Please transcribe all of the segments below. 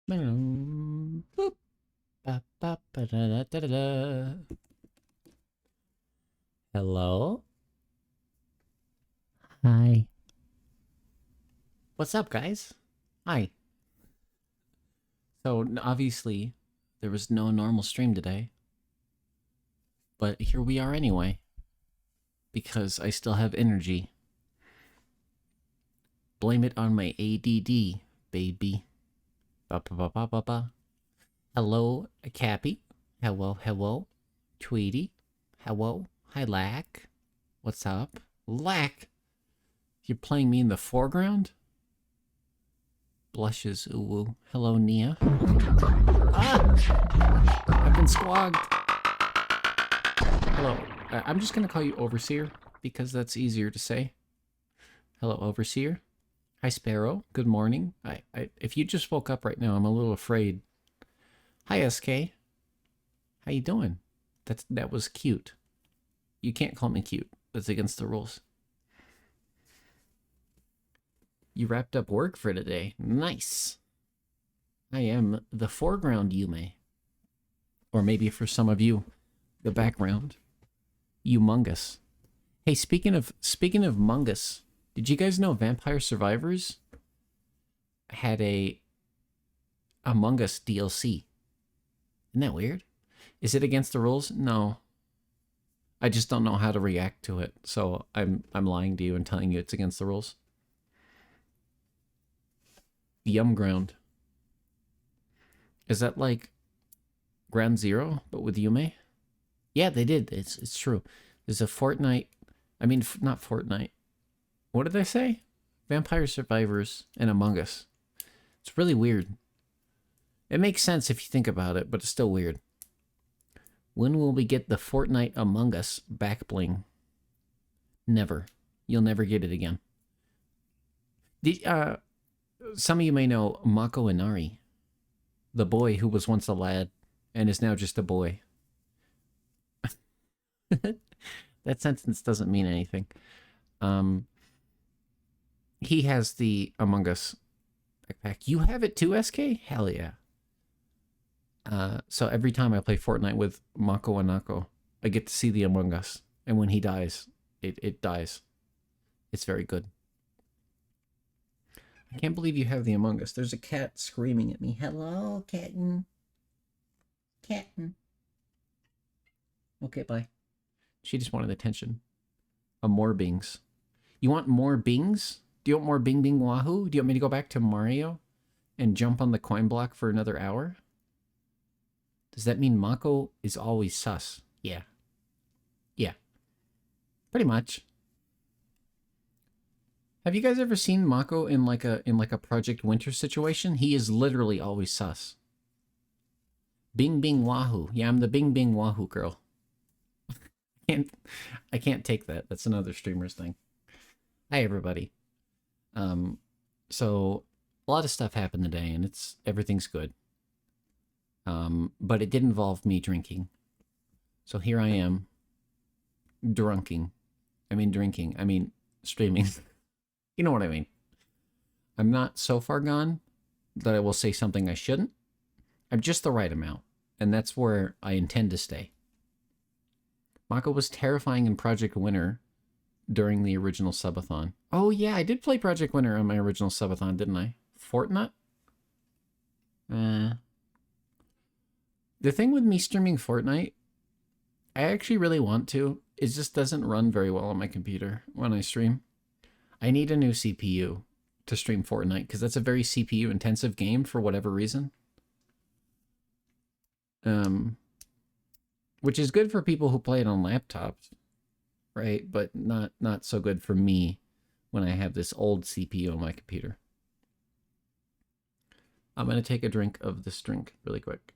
Boop, ba, ba, ba, da, da, da, da, da. Hello? Hi. What's up, guys? Hi. So, obviously, there was no normal stream today, but here we are anyway, because I still have energy. Blame it on my ADD, baby. Ba, ba, ba, ba, ba, ba. Hello, Cappy. Hello, hello. Tweety. Hello. Hi, Lack. What's up? Lack! You're playing me in the foreground? Blushes, ooh. Hello, Nia. Ah! I've been squagged. Hello. I'm just going to call you Overseer because that's easier to say. Hello, Overseer. Hi, Sparrow. Good morning. If you just woke up right now, I'm a little afraid. Hi, SK. How you doing? That was cute. You can't call me cute. That's against the rules. You wrapped up work for today. Nice. I am the foreground Yume. Or maybe for some of you, the background. Humongous. Hey, speaking of Mungus, did you guys know Vampire Survivors had a Among Us DLC? Isn't that weird? Is it against the rules? No. I just don't know how to react to it, so I'm lying to you and telling you it's against the rules. Yum Ground. Is that like Ground Zero, but with Yume? Yeah, they did. It's true. There's a Fortnite. I mean, not Fortnite. What did I say? Vampire Survivors and Among Us. It's really weird. It makes sense if you think about it, but it's still weird. When will we get the Fortnite Among Us back bling? Never. You'll never get it again. Some of you may know Mako Inari, the boy who was once a lad and is now just a boy. That sentence doesn't mean anything. He has the Among Us backpack. You have it too, SK? Hell yeah. So every time I play Fortnite with Mako Anako, I get to see the Among Us. And when he dies, it dies. It's very good. I can't believe you have the Among Us. There's a cat screaming at me. Hello, kitten. Kitten. Okay, bye. She just wanted attention. More bings. You want more bings? Do you want more bing bing wahoo? Do you want me to go back to Mario and jump on the coin block for another hour? Does that mean Mako is always sus? Yeah. Yeah. Pretty much. Have you guys ever seen Mako in like a Project Winter situation? He is literally always sus. Bing bing wahoo. Yeah, I'm the bing bing wahoo girl. I can't take that. That's another streamer's thing. Hi everybody. So a lot of stuff happened today and everything's good. But it did involve me drinking. So here I am drinking. I mean streaming. You know what I mean. I'm not so far gone that I will say something I shouldn't. I'm just the right amount, and that's where I intend to stay. Mako was terrifying in Project Winter during the original subathon. Oh yeah, I did play Project Winter on my original subathon, didn't I? Fortnite? The thing with me streaming Fortnite, I actually really want to. It just doesn't run very well on my computer when I stream. I need a new CPU to stream Fortnite because that's a very CPU intensive game for whatever reason. Which is good for people who play it on laptops, right? But not so good for me when I have this old CPU on my computer. I'm going to take a drink of this drink really quick.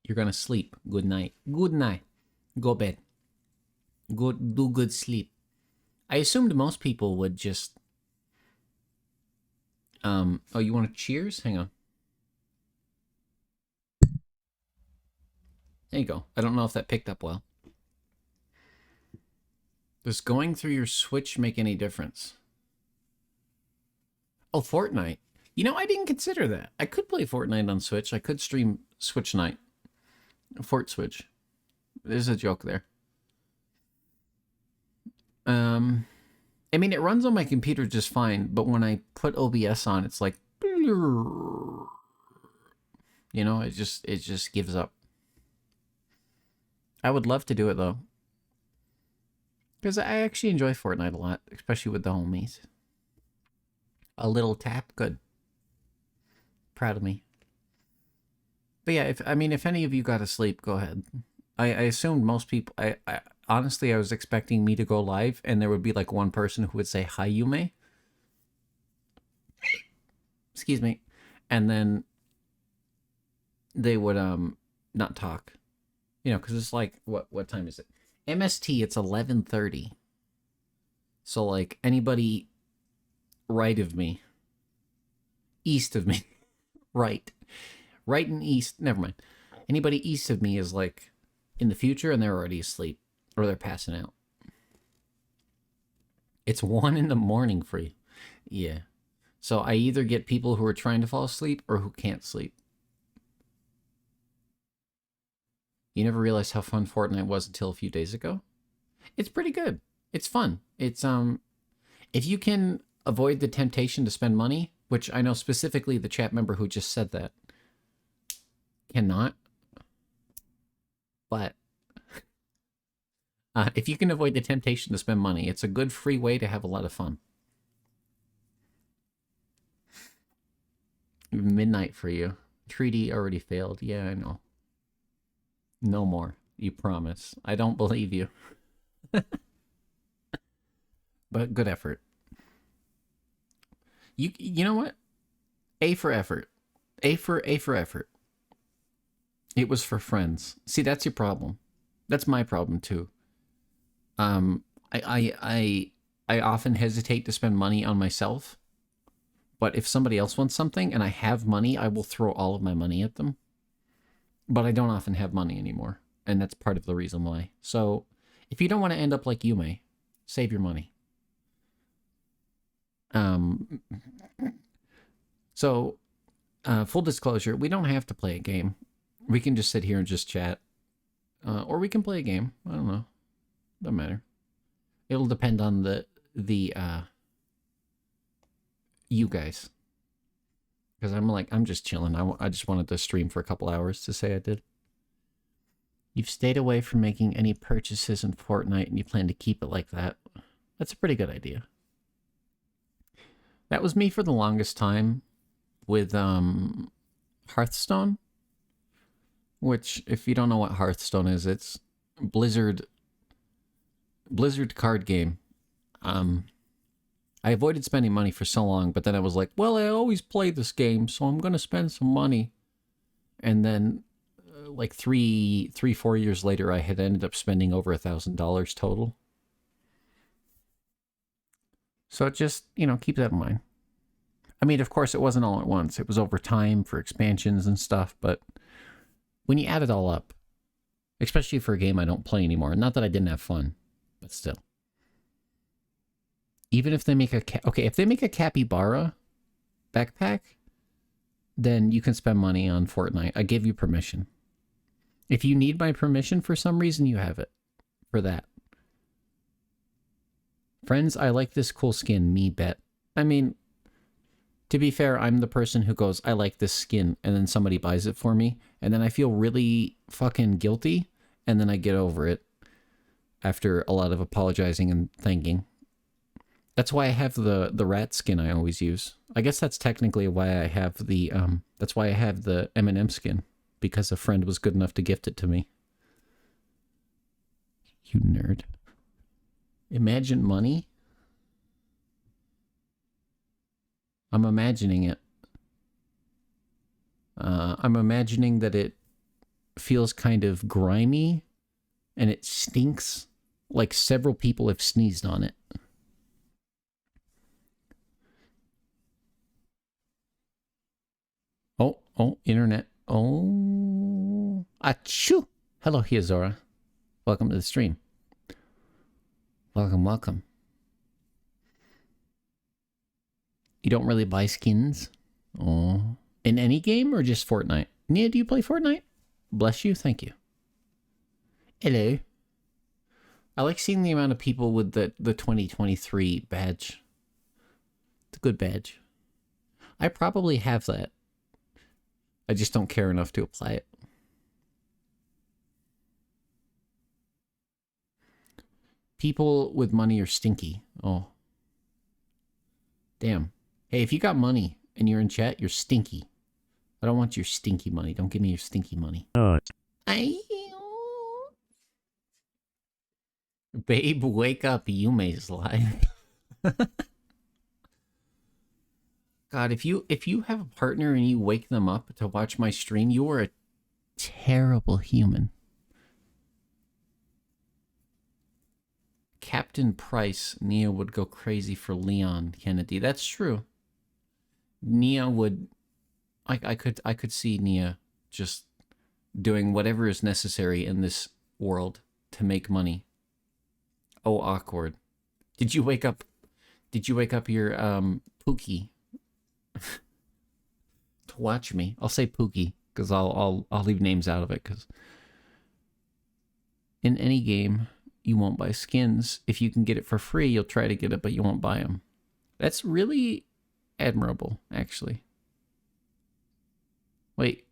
You're going to sleep. Good night. Good night. Go bed. Do good sleep. I assumed most people would just... oh, you want to cheers? Hang on. There you go. I don't know if that picked up well. Does going through your Switch make any difference? Oh, Fortnite. You know, I didn't consider that. I could play Fortnite on Switch. I could stream Switch Night. Fort Switch. There's a joke there. Um, I mean, it runs on my computer just fine, but when I put OBS on, it's like, you know, it just gives up. I would love to do it though, because I actually enjoy Fortnite a lot, especially with the homies. A little tap, good. Proud of me. But yeah, if any of you got to sleep, go ahead. I assumed most people. I honestly, I was expecting me to go live, and there would be like one person who would say hi, Yume. Excuse me, and then they would not talk, you know, because it's like what time is it? MST. It's 11:30. So like anybody right of me, east of me, right and east. Never mind. Anybody east of me is like in the future, and they're already asleep or they're passing out. It's 1 a.m. for you. Yeah. So I either get people who are trying to fall asleep or who can't sleep. You never realized how fun Fortnite was until a few days ago? It's pretty good. It's fun. It's if you can avoid the temptation to spend money, which I know specifically the chat member who just said that cannot. But if you can avoid the temptation to spend money, it's a good free way to have a lot of fun. Midnight for you. 3D already failed. Yeah, I know. No more. You promise. I don't believe you. But good effort. You know what? A for effort. A for effort. It was for friends. See, that's your problem. That's my problem too. I often hesitate to spend money on myself. But if somebody else wants something and I have money, I will throw all of my money at them. But I don't often have money anymore. And that's part of the reason why. So if you don't want to end up like Yume, save your money. So full disclosure, we don't have to play a game. We can just sit here and just chat. Or we can play a game. I don't know. Doesn't matter. It'll depend on the you guys. Because I'm just chilling. I just wanted to stream for a couple hours to say I did. You've stayed away from making any purchases in Fortnite and you plan to keep it like that. That's a pretty good idea. That was me for the longest time with Hearthstone. Which, if you don't know what Hearthstone is, it's Blizzard card game. I avoided spending money for so long, but then I was like, well, I always play this game, so I'm going to spend some money. And then, like 4 years later, I had ended up spending over $1,000 total. So just, keep that in mind. I mean, of course, it wasn't all at once. It was over time for expansions and stuff, but when you add it all up, especially for a game I don't play anymore, not that I didn't have fun, but still. Even if they make if they make a capybara backpack, then you can spend money on Fortnite. I give you permission. If you need my permission for some reason, you have it for that. Friends, I like this cool skin, me bet. I mean, to be fair, I'm the person who goes, I like this skin, and then somebody buys it for me, and then I feel really fucking guilty, and then I get over it after a lot of apologizing and thanking. That's why I have the rat skin I always use. I guess that's technically why I have the that's why I have the M&M skin, because a friend was good enough to gift it to me. You nerd. Imagine money? I'm imagining it. I'm imagining that it feels kind of grimy and it stinks like several people have sneezed on it. Oh, internet. Oh, achoo. Hello, Hiazora. Welcome to the stream. Welcome. You don't really buy skins? Oh. In any game or just Fortnite? Nia, do you play Fortnite? Bless you, thank you. Hello. I like seeing the amount of people with the 2023 badge. It's a good badge. I probably have that. I just don't care enough to apply it. People with money are stinky. Oh. Damn. Hey, if you got money and you're in chat, you're stinky. I don't want your stinky money. Don't give me your stinky money. Babe, wake up. Yume's live. God, if you have a partner and you wake them up to watch my stream, you are a terrible human. Captain Price, Nia would go crazy for Leon Kennedy. That's true. Nia would... I could see Nia just doing whatever is necessary in this world to make money. Oh, awkward. Did you wake up your Pookie to watch me? I'll say Pookie because I'll leave names out of it, because in any game you won't buy skins. If you can get it for free, you'll try to get it, but you won't buy them. That's really admirable, actually. Wait,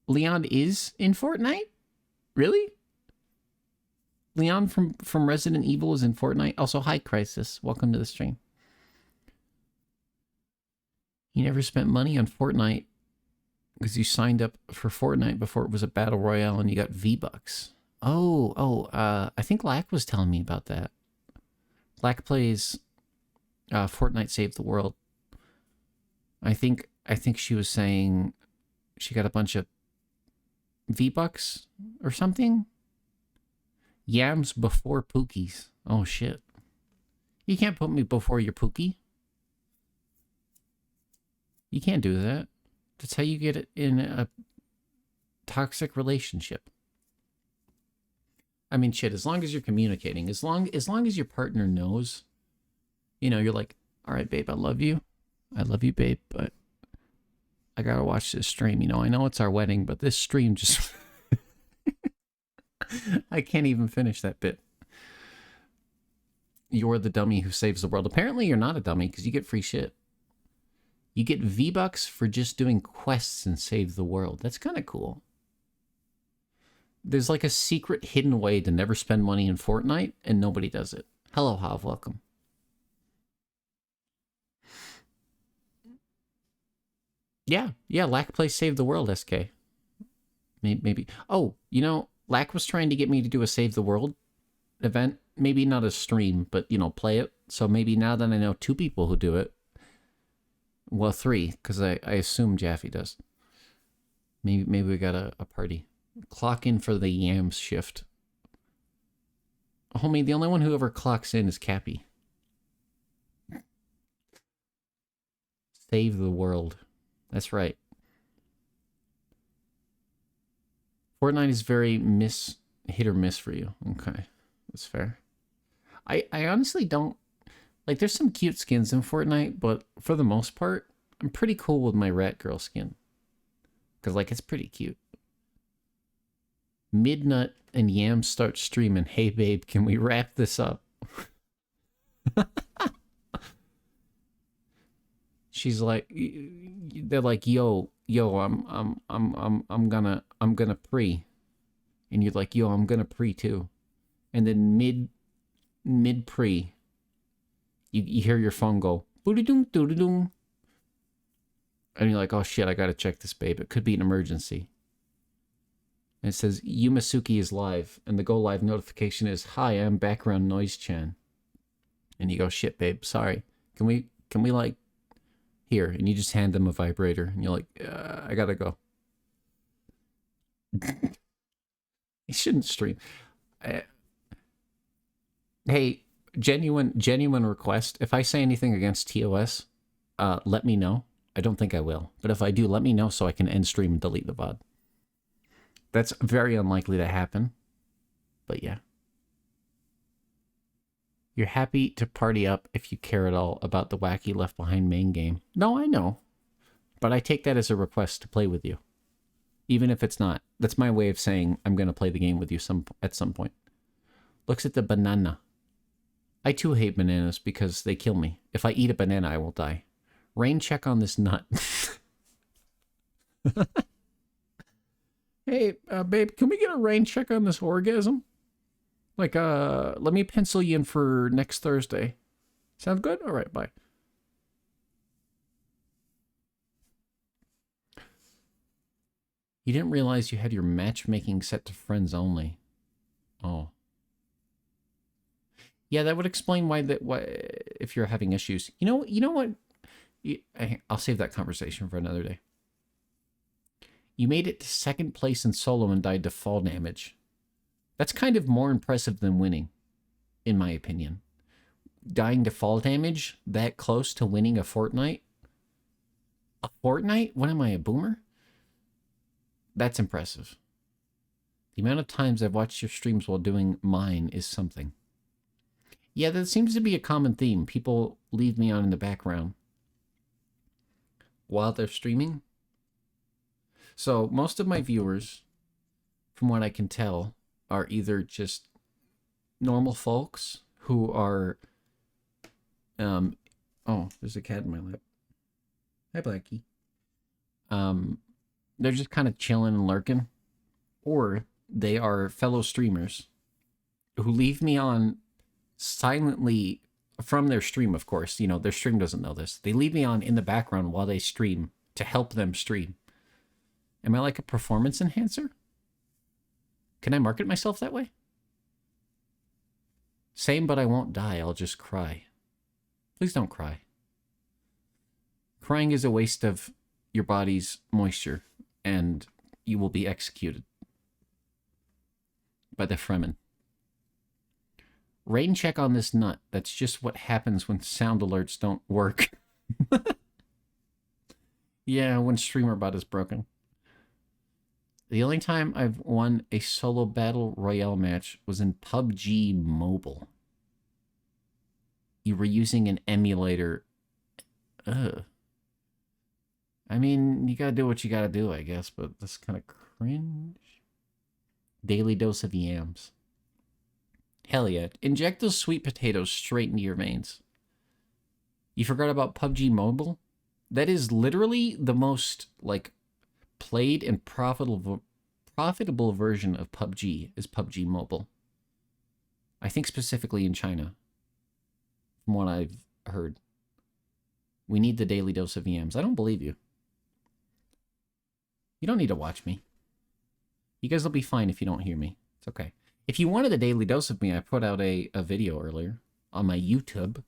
Leon is in Fortnite? Really? Leon from Resident Evil is in Fortnite? Also, hi, Crisis. Welcome to the stream. You never spent money on Fortnite because you signed up for Fortnite before it was a battle royale and you got V-Bucks. I think Lack was telling me about that. Lack plays Fortnite Save the World. I think she was saying she got a bunch of V-Bucks or something. Yams before Pookies. Oh, shit. You can't put me before your Pookie. You can't do that. That's how you get it in a toxic relationship. I mean, shit, as long as you're communicating, as long as your partner knows, you know, you're like, all right, babe, I love you, babe, but I gotta watch this stream. You know, I know it's our wedding, but this stream just... I can't even finish that bit. You're the dummy who saves the world. Apparently you're not a dummy because you get free shit. You get V-Bucks for just doing quests and save the world. That's kind of cool. There's like a secret hidden way to never spend money in Fortnite, and nobody does it. Hello, Hav. Welcome. Yeah. Lack plays Save the World, SK. Maybe. Oh, you know, Lack was trying to get me to do a Save the World event. Maybe not a stream, but, you know, play it. So maybe now that I know 2 people who do it, well, 3, because I assume Jaffe does. Maybe we got a party. Clock in for the Yams shift. Homie, the only one who ever clocks in is Cappy. Save the world. That's right. Fortnite is very hit or miss for you. Okay, that's fair. I honestly don't... Like, there's some cute skins in Fortnite, but for the most part, I'm pretty cool with my Rat Girl skin. Because, like, it's pretty cute. Midnut and Yams start streaming. Hey, babe, can we wrap this up? She's like, they're like, yo, I'm gonna pre. And you're like, yo, I'm gonna pre too. And then mid pre, you hear your phone go, boo-de-doom, doo-de-doom. And you're like, oh shit, I gotta check this, babe. It could be an emergency. And it says, Yumasuki is live. And the go live notification is, hi, I'm background noise Chan. And you go, shit, babe, sorry. Can we like, here? And you just hand them a vibrator. And you're like, I gotta go. You shouldn't stream. Hey, genuine request. If I say anything against TOS, let me know. I don't think I will. But if I do, let me know so I can end stream and delete the VOD. That's very unlikely to happen. But yeah. You're happy to party up if you care at all about the wacky Left Behind main game. No, I know. But I take that as a request to play with you. Even if it's not. That's my way of saying I'm going to play the game with you at some point. Looks at the banana. I too hate bananas because they kill me. If I eat a banana, I will die. Rain check on this nut. Hey, babe, can we get a rain check on this orgasm? Like, let me pencil you in for next Thursday. Sound good? All right, bye. You didn't realize you had your matchmaking set to friends only. Oh. Yeah, that would explain why if you're having issues. You know what? I'll save that conversation for another day. You made it to second place in solo and died to fall damage. That's kind of more impressive than winning, in my opinion. Dying to fall damage that close to winning a Fortnite? A Fortnite? What am I, a boomer? That's impressive. The amount of times I've watched your streams while doing mine is something. Yeah, that seems to be a common theme. People leave me on in the background while they're streaming. So most of my viewers, from what I can tell, are either just normal folks who are... oh, there's a cat in my lap. Hi, Blackie. They're just kind of chilling and lurking. Or they are fellow streamers who leave me on silently from their stream, of course. You know, their stream doesn't know this. They leave me on in the background while they stream to help them stream. Am I like a performance enhancer? Can I market myself that way? Same, but I won't die. I'll just cry. Please don't cry. Crying is a waste of your body's moisture, and you will be executed by the Fremen. Rain check on this nut. That's just what happens when sound alerts don't work. Yeah, when StreamerBot is broken. The only time I've won a solo battle royale match was in PUBG Mobile. You were using an emulator. Ugh. I mean, you gotta do what you gotta do, I guess, but that's kind of cringe. Daily dose of yams. Hell yeah. Inject those sweet potatoes straight into your veins. You forgot about PUBG Mobile? That is literally the most, like, played and profitable version of PUBG is PUBG Mobile. I think specifically in China, from what I've heard. We need the daily dose of yams. I don't believe you. You don't need to watch me. You guys will be fine if you don't hear me. It's okay. If you wanted a daily dose of me, I put out a video earlier on my YouTube.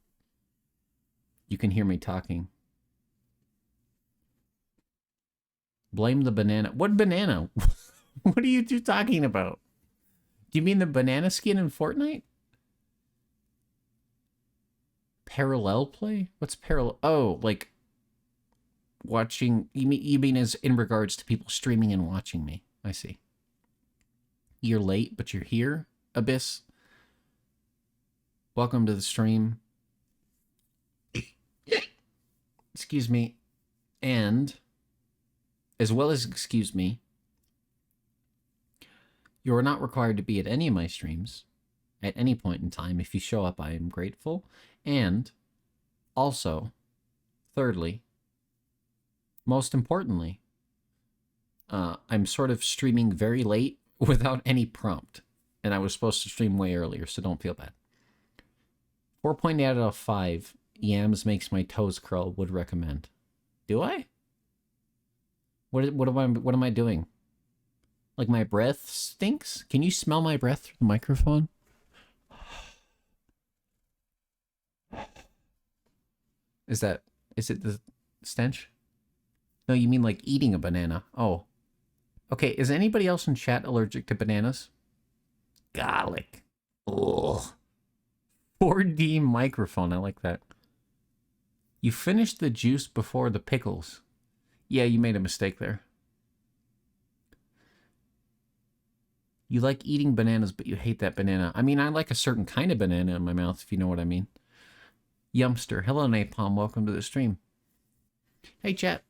You can hear me talking. Blame the banana. What banana? What are you two talking about? Do you mean the banana skin in Fortnite? Parallel play? What's parallel? Oh, like watching. You mean as in regards to people streaming and watching me? I see. You're late, but you're here, Abyss. Welcome to the stream. Excuse me. And, as well as excuse me, you are not required to be at any of my streams at any point in time. If you show up, I am grateful. And, also, thirdly, most importantly, I'm sort of streaming very late without any prompt. And I was supposed to stream way earlier, so don't feel bad. 4.8 out of 5. Yams makes my toes curl. Would recommend. Do I? What am I doing? Like my breath stinks? Can you smell my breath through the microphone? Is it the stench? No, you mean like eating a banana. Oh. Okay, is anybody else in chat allergic to bananas? Garlic. Ugh. 4D microphone, I like that. You finished the juice before the pickles. Yeah, you made a mistake there. You like eating bananas, but you hate that banana. I mean, I like a certain kind of banana in my mouth, if you know what I mean. Yumster. Hello, Napalm. Welcome to the stream. Hey, chat.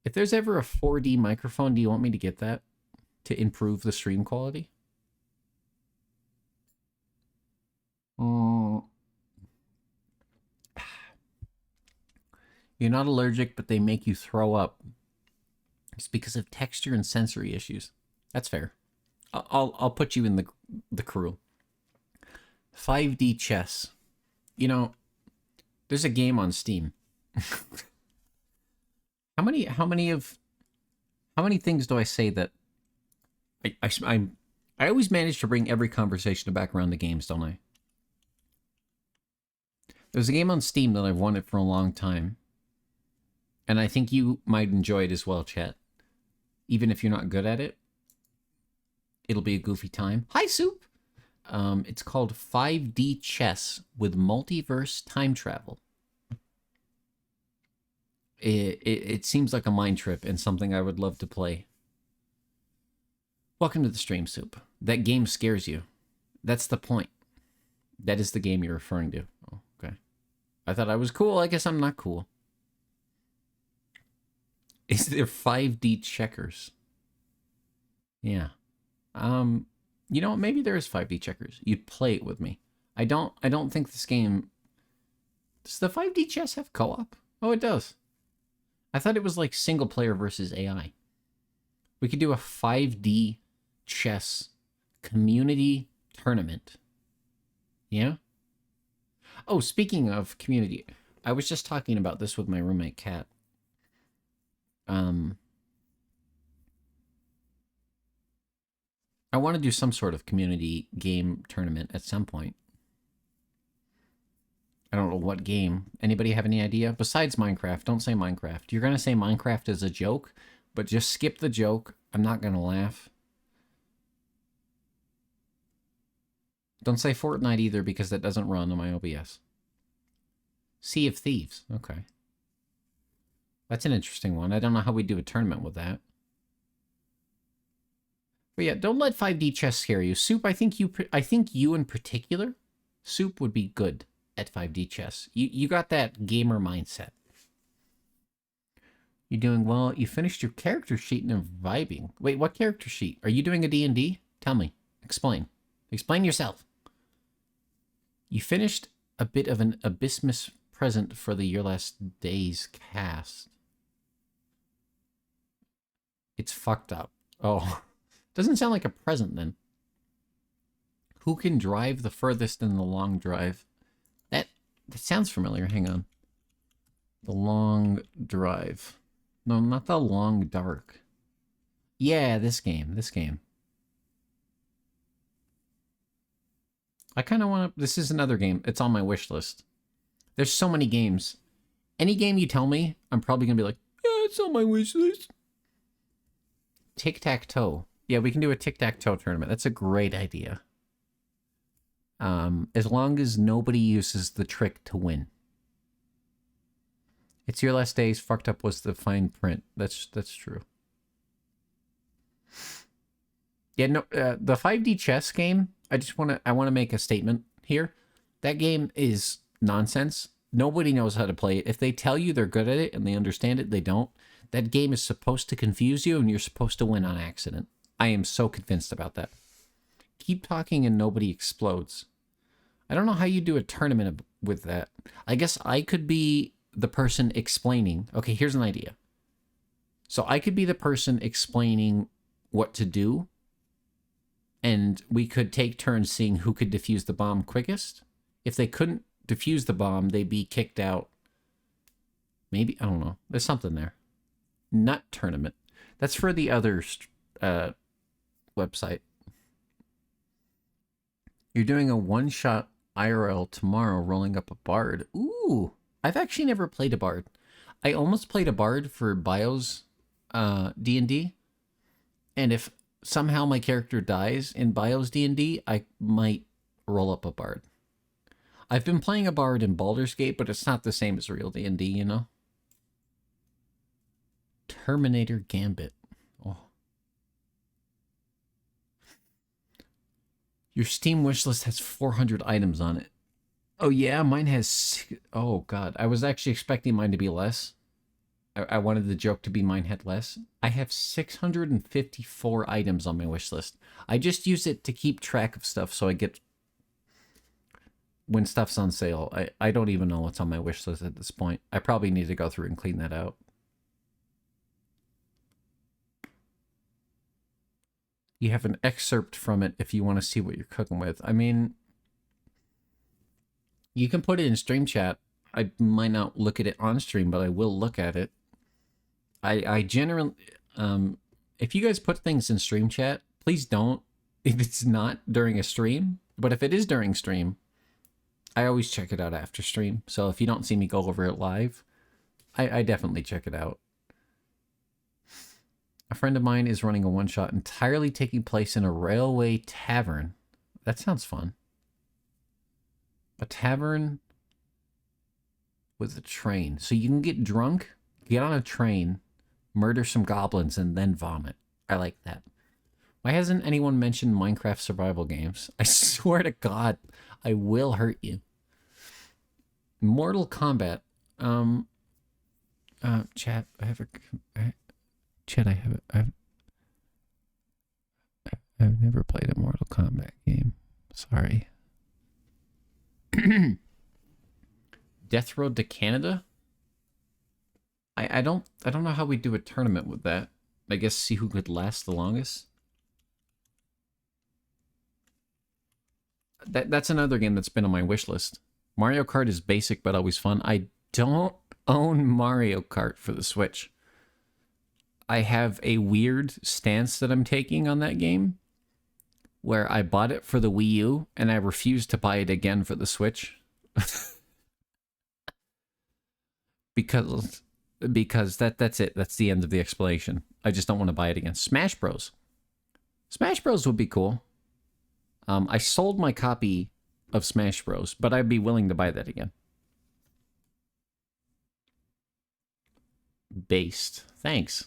If there's ever a 4D microphone, do you want me to get that to improve the stream quality? You're not allergic, but they make you throw up. It's because of texture and sensory issues. That's fair. I'll put you in the crew. 5D chess. You know, there's a game on Steam. How many things do I say that I always manage to bring every conversation back around to games, don't I? There's a game on Steam that I've wanted for a long time. And I think you might enjoy it as well, chat. Even if you're not good at it, it'll be a goofy time. Hi, Soup! It's called 5D Chess with Multiverse Time Travel. It seems like a mind trip and something I would love to play. Welcome to the stream, Soup. That game scares you. That's the point. That is the game you're referring to. Oh, okay. I thought I was cool. I guess I'm not cool. Is there 5D checkers? Yeah. You know what? Maybe there is 5D checkers. You'd play it with me. I don't think this game... Does the 5D chess have co-op? Oh, it does. I thought it was like single player versus AI. We could do a 5D chess community tournament. Yeah? Oh, speaking of community, I was just talking about this with my roommate, Kat. I want to do some sort of community game tournament at some point. I don't know what game. Anybody have any idea? Besides Minecraft, don't say Minecraft. You're going to say Minecraft as a joke, but just skip the joke. I'm not going to laugh. Don't say Fortnite either because that doesn't run on my OBS. Sea of Thieves. Okay. That's an interesting one. I don't know how we do a tournament with that. But yeah, don't let 5D chess scare you. Soup, I think you in particular, Soup would be good at 5D chess. You got that gamer mindset. You're doing well. You finished your character sheet and are vibing. Wait, what character sheet? Are you doing a D&D? Tell me. Explain. Explain yourself. You finished a bit of an Abysmus present for the Your Last Days cast. It's fucked up. Oh. Doesn't sound like a present, then. Who can drive the furthest in the long drive? That sounds familiar. Hang on. The long drive. No, not the long dark. Yeah, this game. This game. I kind of want to... This is another game. It's on my wish list. There's so many games. Any game you tell me, I'm probably going to be like, yeah, it's on my wish list. Tic-tac-toe. Yeah, we can do a tic-tac-toe tournament. That's a great idea. As long as nobody uses the trick to win. It's Your Last Days. Fucked up was the fine print. That's true. Yeah, no, the 5D chess game, I want to make a statement here. That game is nonsense. Nobody knows how to play it. If they tell you they're good at it and they understand it, they don't. That game is supposed to confuse you and you're supposed to win on accident. I am so convinced about that. Keep talking and nobody explodes. I don't know how you do a tournament with that. I guess I could be the person explaining. Okay, here's an idea. So I could be the person explaining what to do. And we could take turns seeing who could defuse the bomb quickest. If they couldn't defuse the bomb, they'd be kicked out. Maybe, I don't know. There's something there. Nut tournament. That's for the other website. You're doing a one-shot IRL tomorrow, rolling up a bard. Ooh, I've actually never played a bard. I almost played a bard for Bio's D&D. And if somehow my character dies in Bio's D&D, I might roll up a bard. I've been playing a bard in Baldur's Gate, but it's not the same as real D&D, you know? Terminator Gambit. Oh. Your Steam wishlist has 400 items on it. Oh yeah, mine has... Oh god, I was actually expecting mine to be less. I wanted the joke to be mine had less. I have 654 items on my wish list. I just use it to keep track of stuff so I get... When stuff's on sale. I don't even know what's on my wish list at this point. I probably need to go through and clean that out. You have an excerpt from it if you want to see what you're cooking with. I mean, you can put it in stream chat. I might not look at it on stream, but I will look at it. I generally, if you guys put things in stream chat, please don't if it's not during a stream. But if it is during stream, I always check it out after stream. So if you don't see me go over it live, I definitely check it out. A friend of mine is running a one-shot entirely taking place in a railway tavern. That sounds fun. A tavern with a train. So you can get drunk, get on a train, murder some goblins, and then vomit. I like that. Why hasn't anyone mentioned Minecraft survival games? I swear to God, I will hurt you. Mortal Kombat. Chat, I've never played a Mortal Kombat game. Sorry. Death Road to Canada? I don't know how we do a tournament with that. I guess see who could last the longest. That's another game that's been on my wish list. Mario Kart is basic but always fun. I don't own Mario Kart for the Switch. I have a weird stance that I'm taking on that game where I bought it for the Wii U and I refuse to buy it again for the Switch. because that's it. That's the end of the explanation. I just don't want to buy it again. Smash Bros. Smash Bros would be cool. I sold my copy of Smash Bros, but I'd be willing to buy that again. Based. Thanks.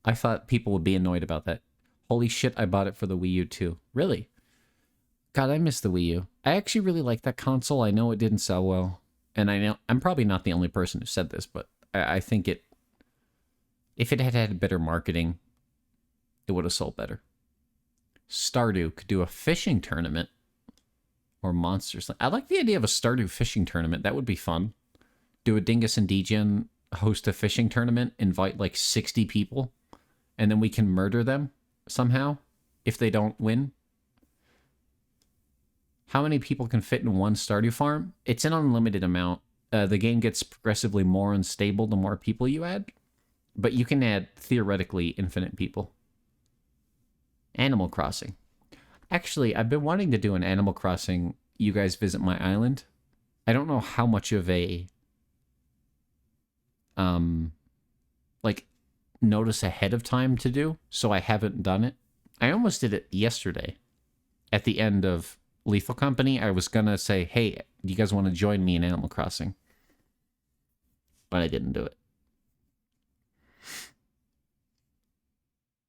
I thought people would be annoyed about that. Holy shit, I bought it for the Wii U too. Really? God, I miss the Wii U. I actually really like that console. I know it didn't sell well. And I know I'm probably not the only person who said this, but I think it... If it had had better marketing, it would have sold better. Stardew could do a fishing tournament. Or Monsters. I like the idea of a Stardew fishing tournament. That would be fun. Do a Dingus and Degen host a fishing tournament, invite like 60 people, and then we can murder them somehow if they don't win. How many people can fit in one Stardew farm? It's an unlimited amount. The game gets progressively more unstable the more people you add, but you can add theoretically infinite people. Animal Crossing. Actually, I've been wanting to do an Animal Crossing You Guys Visit My Island. I don't know how much of a like notice ahead of time to do, so I haven't done it. I almost did it yesterday at the end of Lethal Company. I was gonna say, hey, do you guys want to join me in Animal Crossing? But I didn't do it.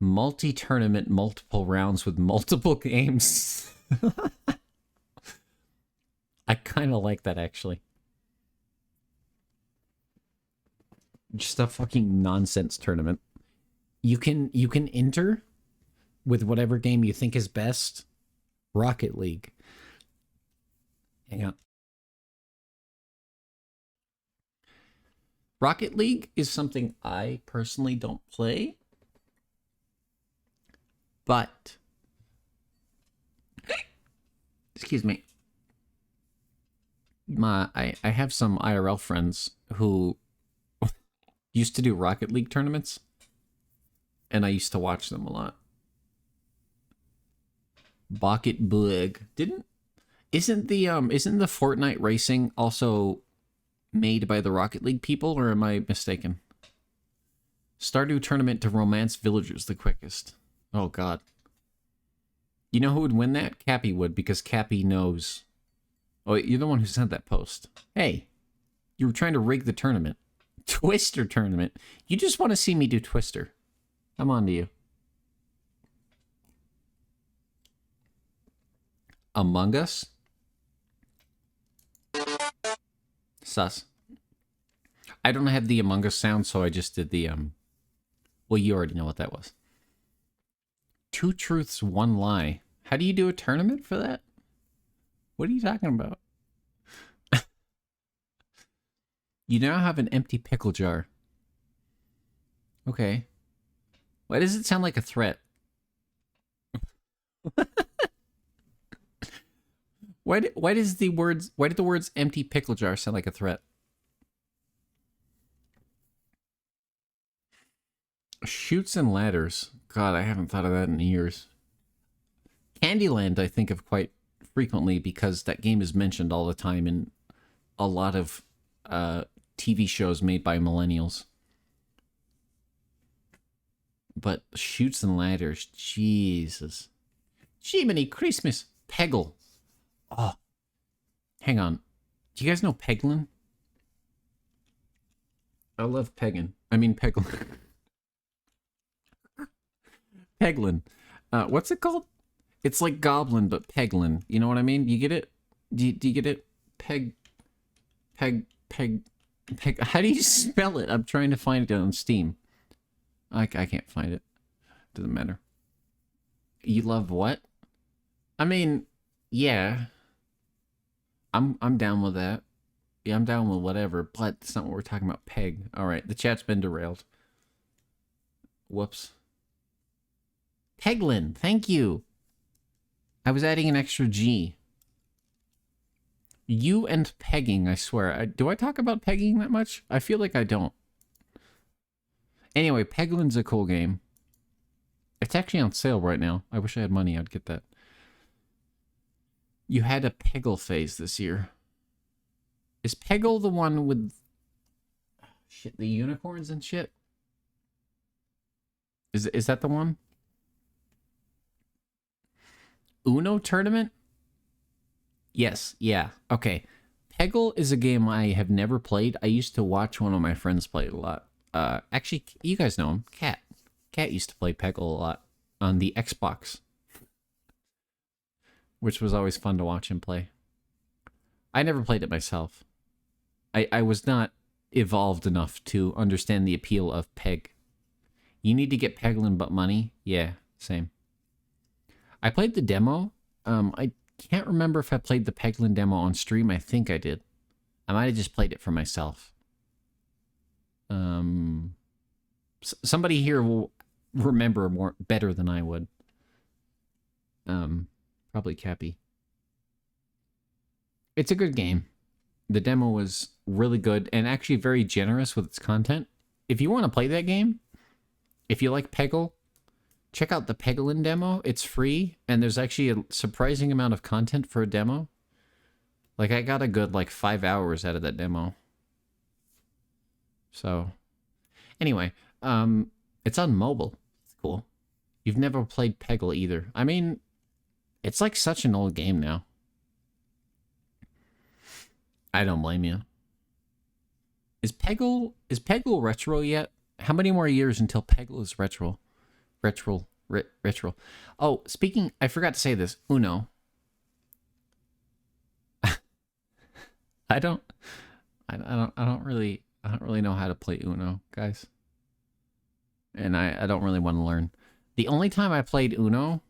Multi-tournament, multiple rounds with multiple games. I kind of like that, actually. Just a fucking nonsense tournament. You can enter with whatever game you think is best. Rocket League. Hang on. Rocket League is something I personally don't play. But, excuse me, I have some IRL friends who used to do Rocket League tournaments, and I used to watch them a lot. Bucket Bug. Isn't the Fortnite racing also made by the Rocket League people, or am I mistaken? Stardew tournament to romance villagers the quickest. Oh, God. You know who would win that? Cappy would, because Cappy knows. Oh, you're the one who sent that post. Hey, you were trying to rig the tournament. Twister tournament. You just want to see me do Twister. I'm on to you. Among Us? Sus. I don't have the Among Us sound, so I just did the, well, you already know what that was. Two truths, one lie. How do you do a tournament for that? What are you talking about? You now have an empty pickle jar. Okay. Why does it sound like a threat? Why did the words empty pickle jar sound like a threat? Chutes and ladders. God, I haven't thought of that in years. Candyland I think of quite frequently because that game is mentioned all the time in a lot of TV shows made by millennials. But chutes and ladders, Jesus. Jiminy Christmas. Peggle. Oh, hang on. Do you guys know Peglin? I love Peggin. I mean Peglin. Peglin. What's it called? It's like Goblin, but Peglin. You know what I mean? You get it? Do you get it? Peg. How do you spell it? I'm trying to find it on Steam. I can't find it. Doesn't matter. You love what? I mean, yeah. I'm down with that. Yeah, I'm down with whatever, but that's not what we're talking about. Peg. Alright, the chat's been derailed. Whoops. Peglin, thank you. I was adding an extra G. You and pegging, I swear. Do I talk about pegging that much? I feel like I don't. Anyway, Peglin's a cool game. It's actually on sale right now. I wish I had money, I'd get that. You had a Peggle phase this year. Is Peggle the one with... shit, the unicorns and shit? Is that the one? Uno tournament? Yes, yeah. Okay. Peggle is a game I have never played. I used to watch one of my friends play it a lot. Actually, you guys know him. Cat. Cat used to play Peggle a lot on the Xbox. Which was always fun to watch him play. I never played it myself. I was not evolved enough to understand the appeal of Peg. You need to get Peglin but money? Yeah, same. I played the demo. I can't remember if I played the Peglin demo on stream. I think I did. I might have just played it for myself. Somebody here will remember better than I would. Probably Cappy. It's a good game. The demo was really good and actually very generous with its content. If you want to play that game, if you like Peggle, check out the Peglin demo. It's free, and there's actually a surprising amount of content for a demo. Like, I got a good, 5 hours out of that demo. So, anyway, it's on mobile. It's cool. You've never played Peggle either. I mean, it's like such an old game now. I don't blame you. Is Peggle retro yet? How many more years until Peggle is retro? Retro. Oh, speaking, I forgot to say this. Uno. I don't really know how to play Uno, guys. And I don't really want to learn. The only time I played Uno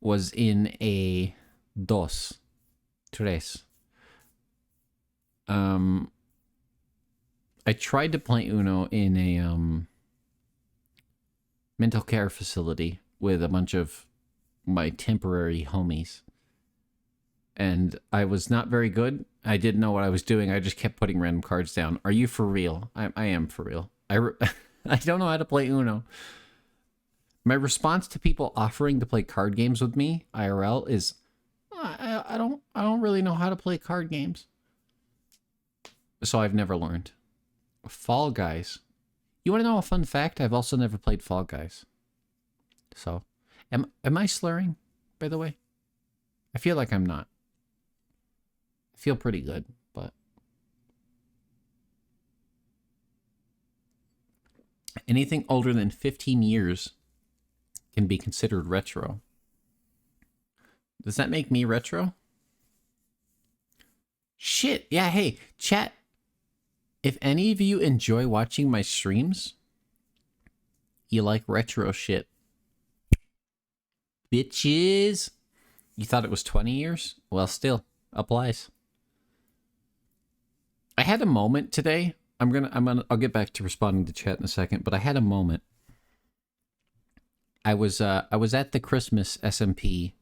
was in a dos, tres. I tried to play Uno in a mental care facility with a bunch of my temporary homies. And I was not very good. I didn't know what I was doing. I just kept putting random cards down. Are you for real? I am for real. I don't know how to play Uno. My response to people offering to play card games with me, IRL, is I don't really know how to play card games. So I've never learned. Fall Guys. You want to know a fun fact? I've also never played Fall Guys. So, am I slurring, by the way? I feel like I'm not. I feel pretty good, but... anything older than 15 years can be considered retro. Does that make me retro? Shit. Yeah, hey, chat. If any of you enjoy watching my streams, you like retro shit. Bitches. You thought it was 20 years? Well, still applies. I had a moment today. I'll get back to responding to chat in a second, but I had a moment. I was at the Christmas SMP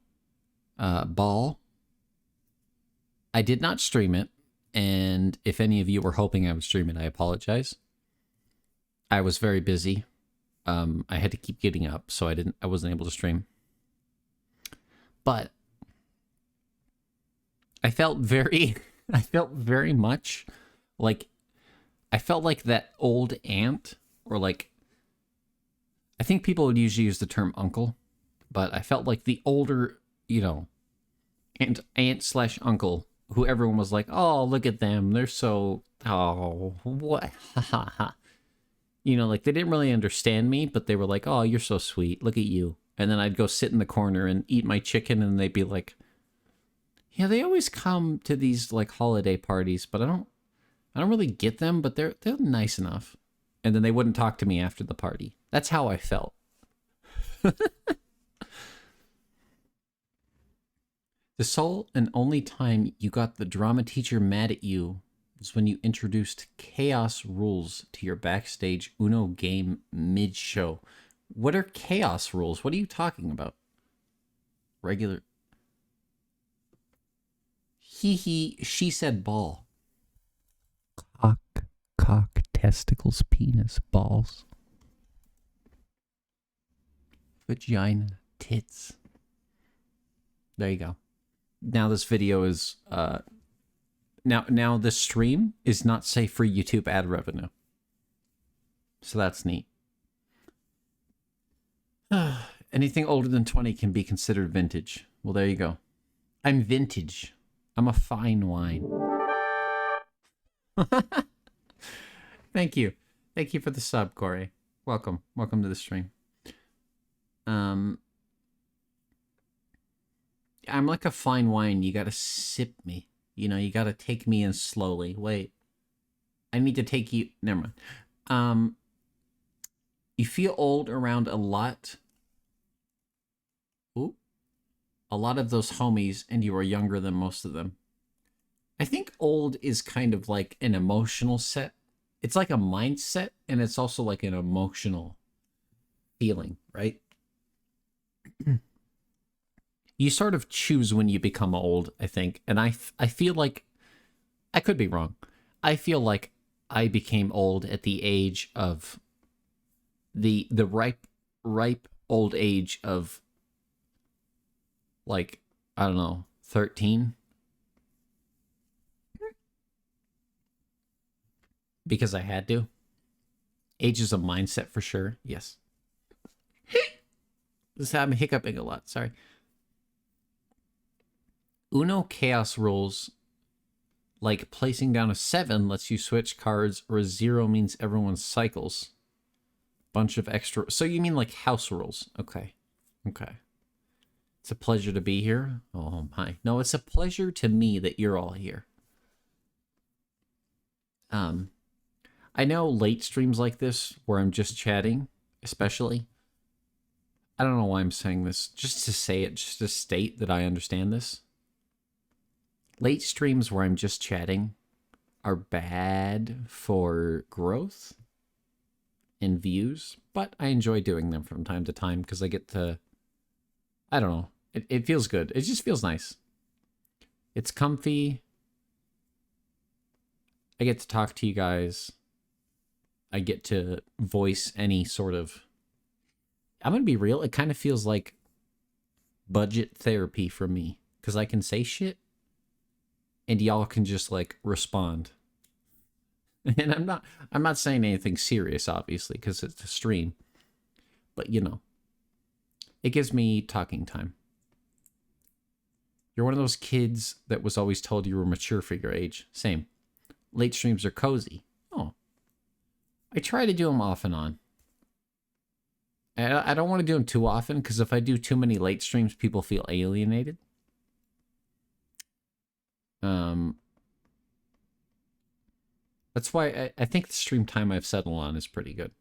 ball. I did not stream it, and if any of you were hoping I would stream it, I apologize. I was very busy. I had to keep getting up, so I wasn't able to stream. But I felt very much like, I felt like that old aunt, or like, I think people would usually use the term uncle, but I felt like the older, aunt/uncle, who everyone was like, oh, look at them, they're so, oh, what, like they didn't really understand me, but they were like, oh, you're so sweet, look at you. And then I'd go sit in the corner and eat my chicken, and they'd be like, yeah, they always come to these like holiday parties, but I don't really get them, but they're nice enough. And then they wouldn't talk to me after the party. That's how I felt. The sole and only time you got the drama teacher mad at you was when you introduced chaos rules to your backstage Uno game mid-show. What are chaos rules? What are you talking about? Regular. She said ball. Cock, testicles, penis, balls. Vagina, tits. There you go. Now this video is, now this stream is not safe for YouTube ad revenue. So that's neat. Anything older than 20 can be considered vintage. Well, there you go. I'm vintage. I'm a fine wine. Thank you. Thank you for the sub, Corey. Welcome. Welcome to the stream. I'm like a fine wine. You gotta sip me. You gotta take me in slowly. Wait. I need to take you... Never mind. You feel old around a lot... Ooh. A lot of those homies, and you are younger than most of them. I think old is kind of like an emotional set. It's like a mindset, and it's also like an emotional feeling, right? You sort of choose when you become old, I think. And I feel like, I could be wrong. I feel like I became old at the age of the ripe old age of, like, I don't know, 13. Because I had to. Age is a mindset for sure. Yes. I'm hiccuping a lot. Sorry. Uno chaos rules, like placing down a 7 lets you switch cards, or a 0 means everyone cycles. Bunch of extra... So you mean like house rules. Okay. Okay. It's a pleasure to be here. Oh my. No, it's a pleasure to me that you're all here. I know late streams like this, where I'm just chatting, especially. I don't know why I'm saying this. Just to say it, just to state that I understand this. Late streams where I'm just chatting are bad for growth and views, but I enjoy doing them from time to time because I get to... I don't know. It feels good. It just feels nice. It's comfy. I get to talk to you guys. I get to voice any sort of... I'm going to be real. It kind of feels like budget therapy for me. Because I can say shit. And y'all can just, like, respond. And I'm not saying anything serious, obviously, because it's a stream. But, it gives me talking time. You're one of those kids that was always told you were mature for your age. Same. Late streams are cozy. Oh. I try to do them off and on. I don't want to do them too often, because if I do too many late streams, people feel alienated. Um, that's why I think the stream time I've settled on is pretty good.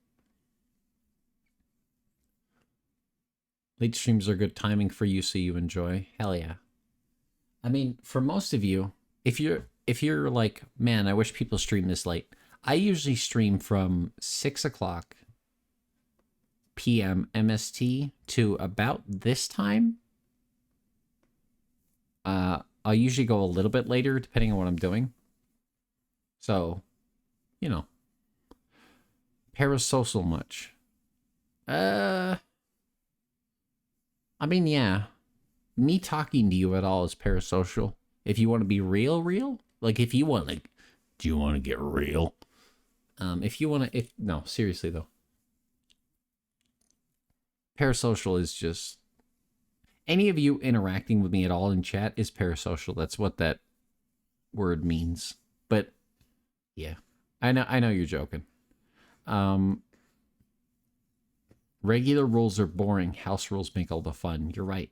Late streams are good timing for you, so you enjoy. Hell yeah. I mean, for most of you, if you're like, man, I wish people stream this late. I usually stream from 6 o'clock p.m. MST to about this time. I'll usually go a little bit later depending on what I'm doing. So, you know, parasocial much. I mean, yeah. Me talking to you at all is parasocial. If you want to be real, like if you want, like, do you want to get real? If you want to, no, seriously though, parasocial is just any of you interacting with me at all in chat is parasocial. That's what that word means. But yeah, I know you're joking. Regular rules are boring. House rules make all the fun. You're right.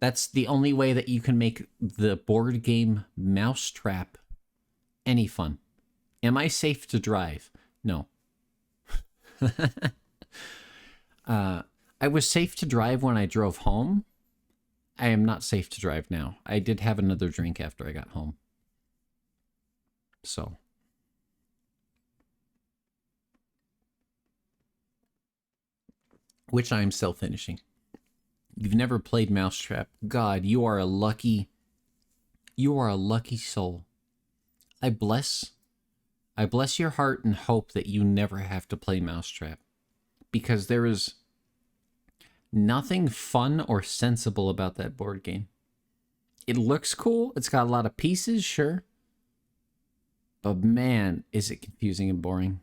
That's the only way that you can make the board game Mousetrap any fun. Am I safe to drive? No. I was safe to drive when I drove home. I am not safe to drive now. I did have another drink after I got home. So. Which I am still finishing. You've never played Mousetrap. God, you are a lucky soul. I bless your heart and hope that you never have to play Mousetrap. Because there is nothing fun or sensible about that board game. It looks cool. It's got a lot of pieces, sure. But man, is it confusing and boring.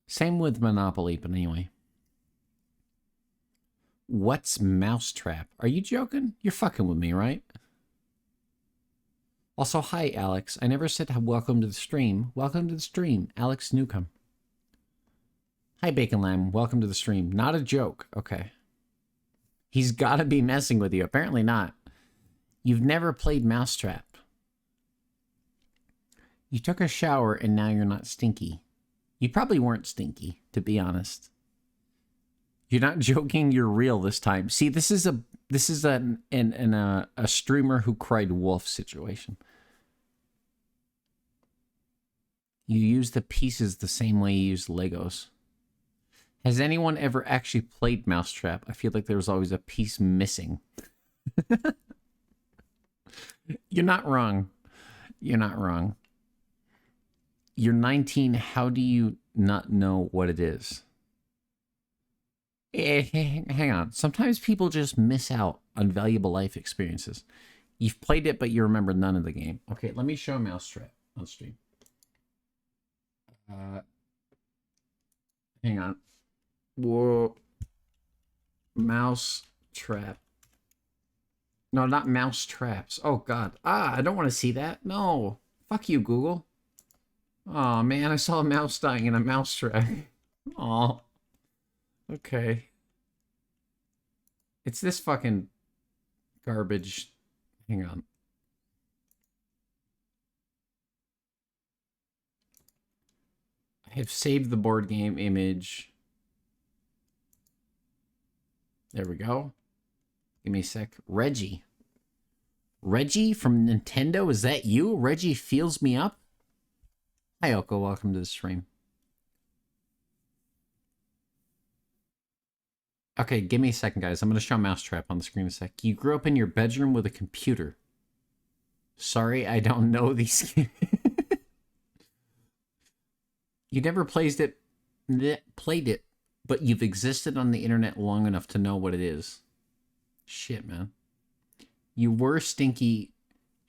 Same with Monopoly, but anyway. What's Mousetrap? Are you joking? You're fucking with me, right? Also, hi, Alex. I never said welcome to the stream. Welcome to the stream, Alex Newcomb. Hi, Bacon Lamb. Welcome to the stream. Not a joke. Okay. He's got to be messing with you. Apparently not. You've never played Mousetrap. You took a shower and now you're not stinky. You probably weren't stinky, to be honest. You're not joking. You're real this time. See, this is a streamer who cried wolf situation. You use the pieces the same way you use Legos. Has anyone ever actually played Mousetrap? I feel like there was always a piece missing. You're not wrong. You're not wrong. You're 19. How do you not know what it is? Hang on. Sometimes people just miss out on valuable life experiences. You've played it, but you remember none of the game. Okay, let me show Mousetrap on stream. Hang on. Whoa. Mousetrap. No, not Mousetraps. Oh, God. I don't want to see that. No. Fuck you, Google. Oh, man, I saw a mouse dying in a mousetrap. Oh. Okay. It's this fucking garbage. Hang on. I have saved the board game image. There we go. Give me a sec. Reggie. Reggie from Nintendo? Is that you? Reggie feels me up? Hi, Oko. Welcome to the stream. Okay, give me a second, guys. I'm going to show Mousetrap on the screen in a sec. You grew up in your bedroom with a computer. Sorry, I don't know these games. You never played it, but you've existed on the internet long enough to know what it is. Shit, man. You were stinky.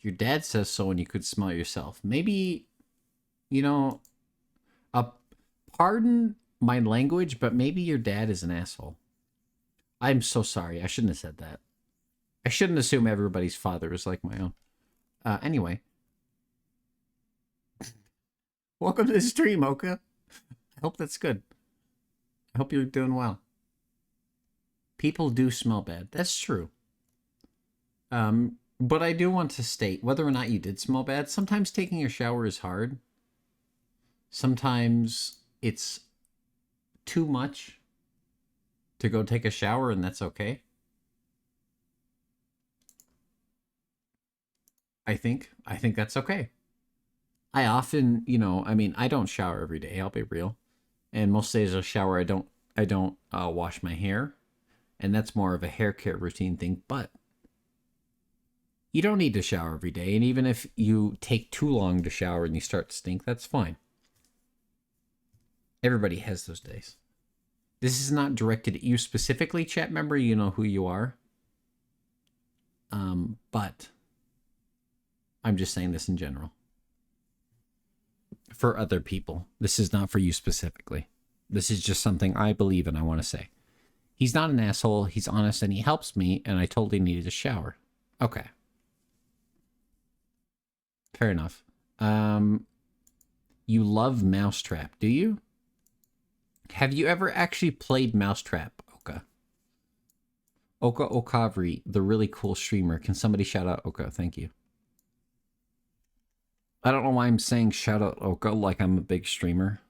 Your dad says so and you could smell yourself. Maybe, you know, pardon my language, but maybe your dad is an asshole. I'm so sorry. I shouldn't have said that. I shouldn't assume everybody's father is like my own. Anyway. Welcome to the stream, Oka. I hope that's good. I hope you're doing well. People do smell bad. That's true. But I do want to state, whether or not you did smell bad, sometimes taking a shower is hard. Sometimes it's too much to go take a shower, and that's okay. I think that's okay. I often, I mean, I don't shower every day, I'll be real. And most days I shower, I don't wash my hair, and that's more of a hair care routine thing, but you don't need to shower every day, and even if you take too long to shower and you start to stink, that's fine. Everybody has those days. This is not directed at you specifically, chat member. You know who you are. But I'm just saying this in general. For other people. This is not for you specifically. This is just something I believe and I want to say. He's not an asshole. He's honest and he helps me, and I totally needed a shower. Okay. Fair enough. You love Mousetrap, do you? Have you ever actually played Mousetrap, Oka? Oka Okavri, the really cool streamer. Can somebody shout out Oka? Thank you. I don't know why I'm saying shout out Oka like I'm a big streamer.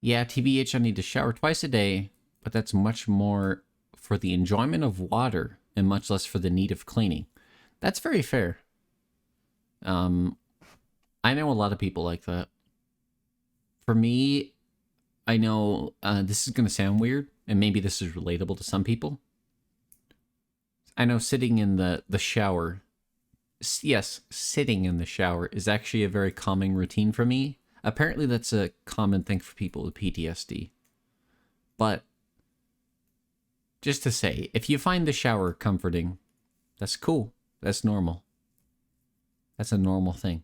Yeah, TBH, I need to shower twice a day, but that's much more for the enjoyment of water and much less for the need of cleaning. That's very fair. I know a lot of people like that. For me, I know this is going to sound weird, and maybe this is relatable to some people. I know sitting in the shower, yes, sitting in the shower is actually a very calming routine for me. Apparently that's a common thing for people with PTSD. But just to say, if you find the shower comforting, that's cool. That's normal. That's a normal thing.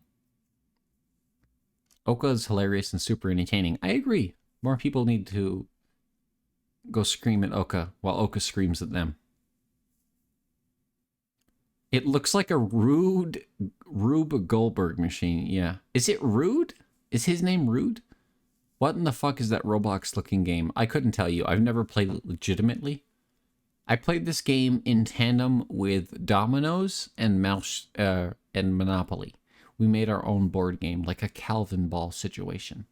Oka is hilarious and super entertaining. I agree. More people need to go scream at Oka while Oka screams at them. It looks like a Rube Goldberg machine. Yeah. Is it Rude? Is his name Rude? What in the fuck is that Roblox looking game? I couldn't tell you. I've never played it legitimately. I played this game in tandem with Dominoes and and Monopoly. We made our own board game, like a Calvin ball situation.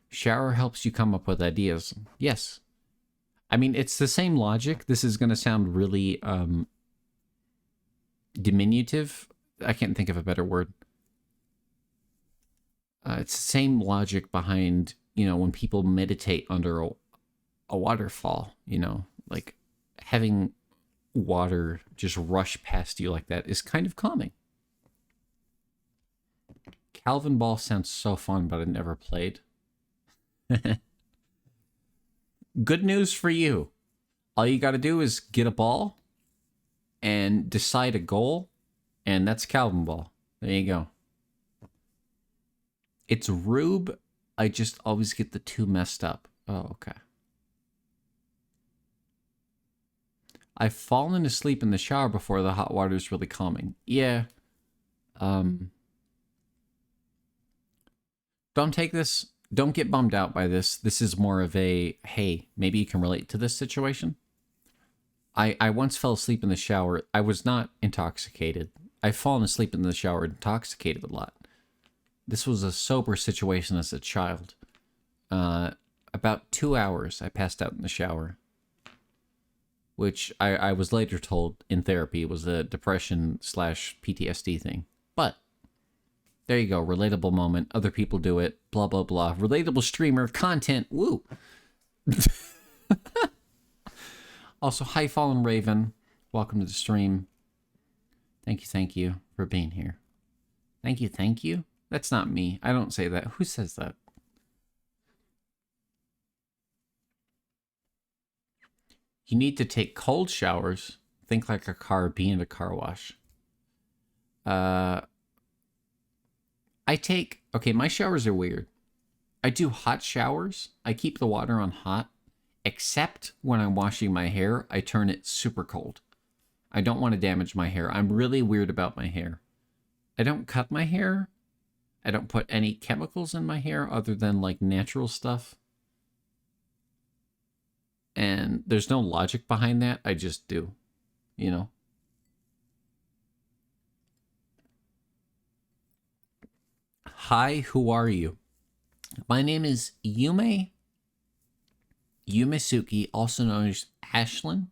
Shower helps you come up with ideas. Yes. I mean, it's the same logic. This is going to sound really diminutive. I can't think of a better word. It's the same logic behind, when people meditate under a waterfall, like having water just rush past you like that is kind of calming. Calvin Ball sounds so fun, but I've never played. Good news for you. All you got to do is get a ball and decide a goal, and that's Calvin Ball. There you go. It's Rube. I just always get the two messed up. Oh, okay. I've fallen asleep in the shower before. The hot water is really calming. Yeah. Don't get bummed out by this. This is more of a, hey, maybe you can relate to this situation. I once fell asleep in the shower. I was not intoxicated. I've fallen asleep in the shower intoxicated a lot. This was a sober situation as a child. About 2 hours I passed out in the shower, which I was later told in therapy was a depression/PTSD thing. But there you go, relatable moment. Other people do it, blah, blah, blah. Relatable streamer content, woo! Also, hi, Fallen Raven. Welcome to the stream. Thank you for being here. Thank you. That's not me. I don't say that. Who says that? You need to take cold showers. Think like a car, be in a car wash. Okay, my showers are weird. I do hot showers. I keep the water on hot, except when I'm washing my hair, I turn it super cold. I don't want to damage my hair. I'm really weird about my hair. I don't cut my hair. I don't put any chemicals in my hair other than like natural stuff. And there's no logic behind that. I just do, you know? Hi, who are you? My name is Yumesuki, also known as Ashlyn.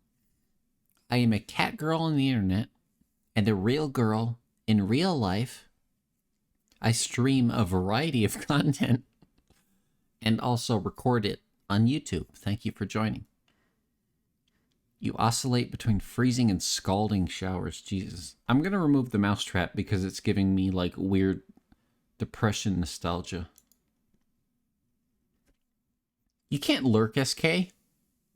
I am a cat girl on the internet and a real girl in real life. I stream a variety of content and also record it on YouTube. Thank you for joining. You oscillate between freezing and scalding showers. Jesus. I'm going to remove the mousetrap because it's giving me like weird depression nostalgia. You can't lurk, SK?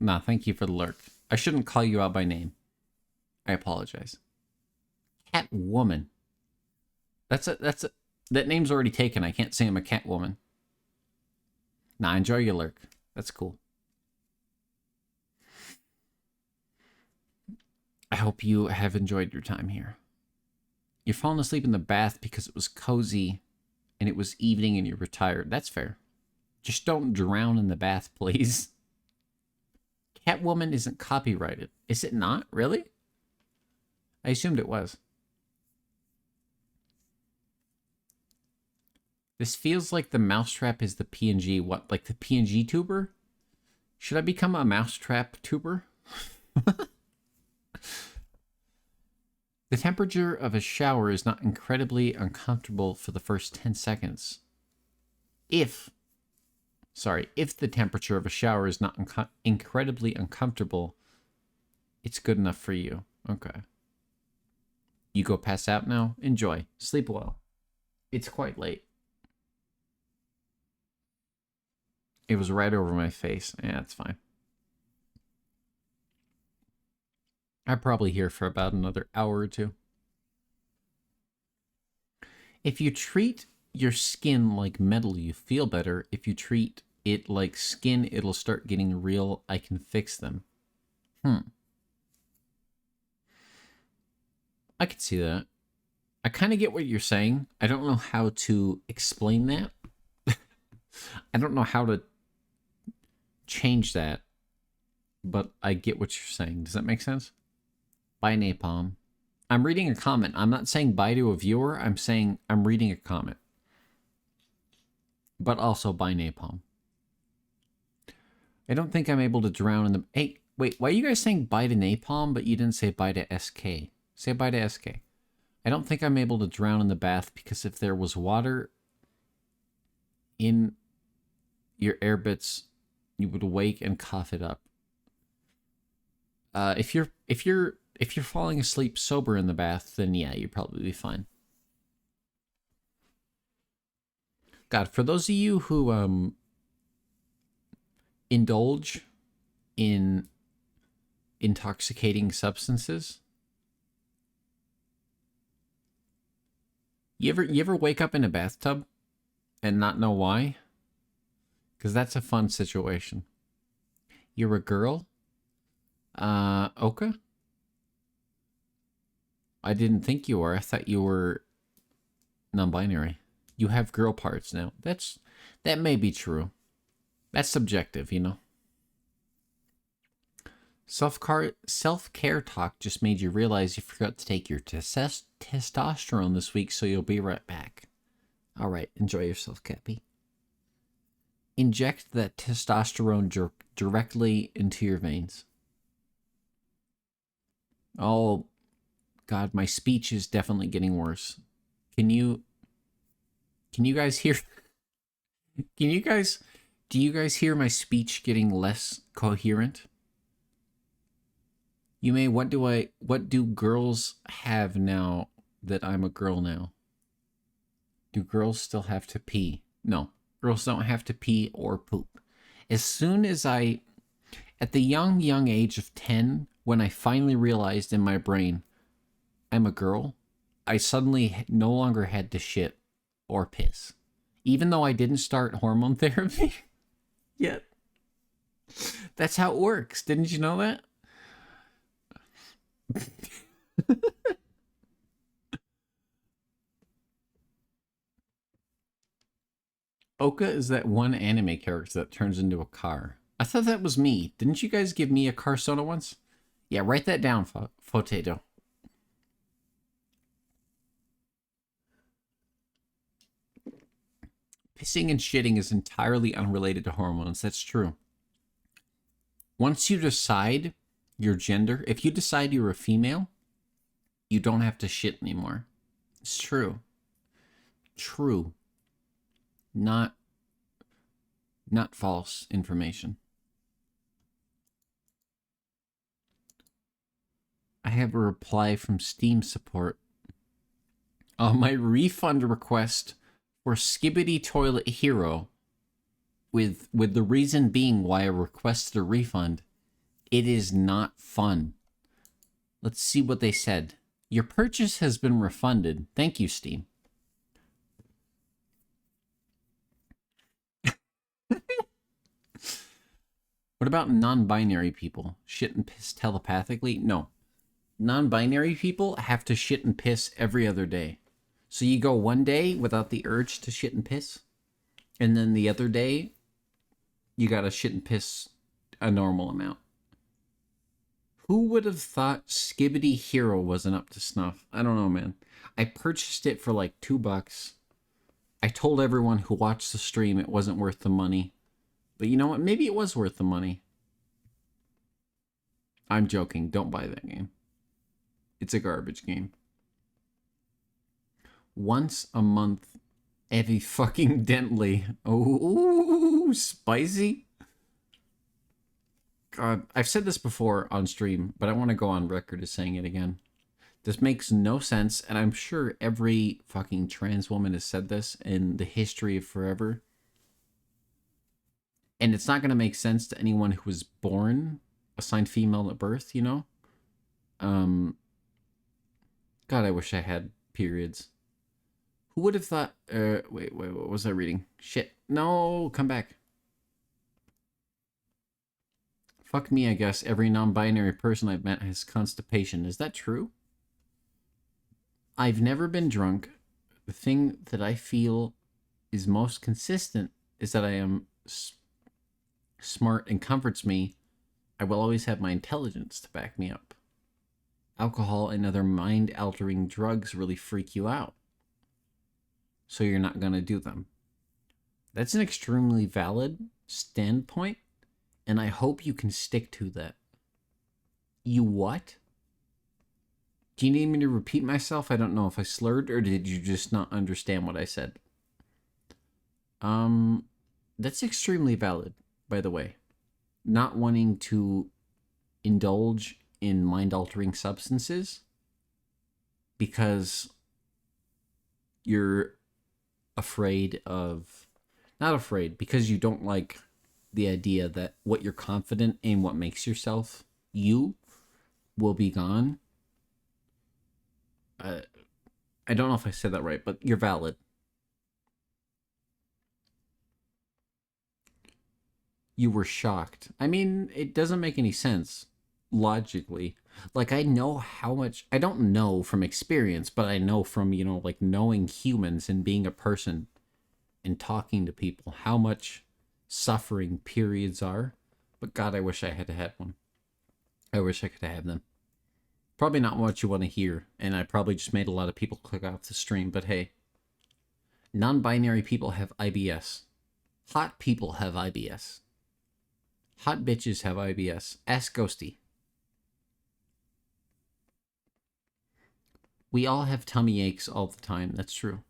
Nah, thank you for the lurk. I shouldn't call you out by name. I apologize. Cat woman. That name's already taken. I can't say I'm a cat woman. Nah, enjoy your lurk. That's cool. I hope you have enjoyed your time here. You're falling asleep in the bath because it was cozy and it was evening and you're retired. That's fair. Just don't drown in the bath, please. Catwoman isn't copyrighted. Is it not? Really? I assumed it was. This feels like the mousetrap is the PNG. What, like the PNG tuber? Should I become a mousetrap tuber? The temperature of a shower is not incredibly uncomfortable for the first 10 seconds. If the temperature of a shower is not incredibly uncomfortable, it's good enough for you. Okay. You go pass out now? Enjoy. Sleep well. It's quite late. It was right over my face. Yeah, it's fine. I'm probably here for about another hour or two. If you treat your skin like metal, you feel better. If you treat it like skin, it'll start getting real. I can fix them. I could see that. I kind of get what you're saying. I don't know how to explain that. I don't know how to change that. But I get what you're saying. Does that make sense? Bye, Napalm. I'm reading a comment. I'm not saying bye to a viewer. I'm saying I'm reading a comment. But also bye, Napalm. I don't think I'm able to drown in the... Hey, wait. Why are you guys saying bye to Napalm, but you didn't say bye to SK? Say bye to SK. I don't think I'm able to drown in the bath because if there was water in your air bits, you would wake and cough it up. If you're falling asleep sober in the bath, then yeah, you'd probably be fine. God, for those of you who indulge in intoxicating substances, you ever wake up in a bathtub and not know why? Because that's a fun situation. You're a girl? Oka? I didn't think you were. I thought you were non-binary. You have girl parts now. That may be true. That's subjective, you know. Self-care talk just made you realize you forgot to take your testosterone this week, so you'll be right back. All right, enjoy yourself, Cappy. Inject that testosterone directly into your veins. Oh, God, my speech is definitely getting worse. Can you guys hear? Do you guys hear my speech getting less coherent? What do girls have now that I'm a girl now? Do girls still have to pee? No, girls don't have to pee or poop. As soon as at the young age of 10, when I finally realized in my brain, I'm a girl, I suddenly no longer had to shit or piss. Even though I didn't start hormone therapy yet. That's how it works. Didn't you know that? Oka is that one anime character that turns into a car. I thought that was me. Didn't you guys give me a car soda once? Yeah, write that down, Potato. Pissing and shitting is entirely unrelated to hormones. That's true. Once you decide your gender, if you decide you're a female, you don't have to shit anymore. It's true. True. Not false information. I have a reply from Steam support. My refund request for Skibbity Toilet Hero, with the reason being why I requested a refund, it is not fun. Let's see what they said. Your purchase has been refunded. Thank you, Steam. What about non-binary people? Shit and piss telepathically? No. Non-binary people have to shit and piss every other day. So you go one day without the urge to shit and piss, and then the other day, you gotta shit and piss a normal amount. Who would have thought Skibbity Hero wasn't up to snuff? I don't know, man. I purchased it for like $2. I told everyone who watched the stream it wasn't worth the money. But you know what? Maybe it was worth the money. I'm joking. Don't buy that game. It's a garbage game. Once a month, every fucking Dentley. Oh, spicy. God, I've said this before on stream, but I want to go on record as saying it again. This makes no sense, and I'm sure every fucking trans woman has said this in the history of forever. And it's not going to make sense to anyone who was born assigned female at birth, you know? God, I wish I had periods. Who would have thought... wait, what was I reading? Shit. No, come back. Fuck me, I guess. Every non-binary person I've met has constipation. Is that true? I've never been drunk. The thing that I feel is most consistent is that I am smart and comforts me. I will always have my intelligence to back me up. Alcohol and other mind-altering drugs really freak you out, so you're not going to do them. That's an extremely valid standpoint, and I hope you can stick to that. You what? Do you need me to repeat myself? I don't know if I slurred, or did you just not understand what I said? That's extremely valid, by the way. Not wanting to indulge in mind-altering substances because you're afraid of... Not afraid, because you don't like the idea that what you're confident in, what makes yourself you, will be gone. I don't know if I said that right, but you're valid. You were shocked. I mean, it doesn't make any sense logically. Like, I know how much... I don't know from experience, but I know from, you know, like, knowing humans and being a person and talking to people, how much suffering periods are. But God, I wish I had had one. I wish I could have them. Probably not what you want to hear, and I probably just made a lot of people click off the stream, but hey. Non-binary people have IBS. Hot people have IBS. Hot bitches have IBS. Ask Ghosty. We all have tummy aches all the time. That's true.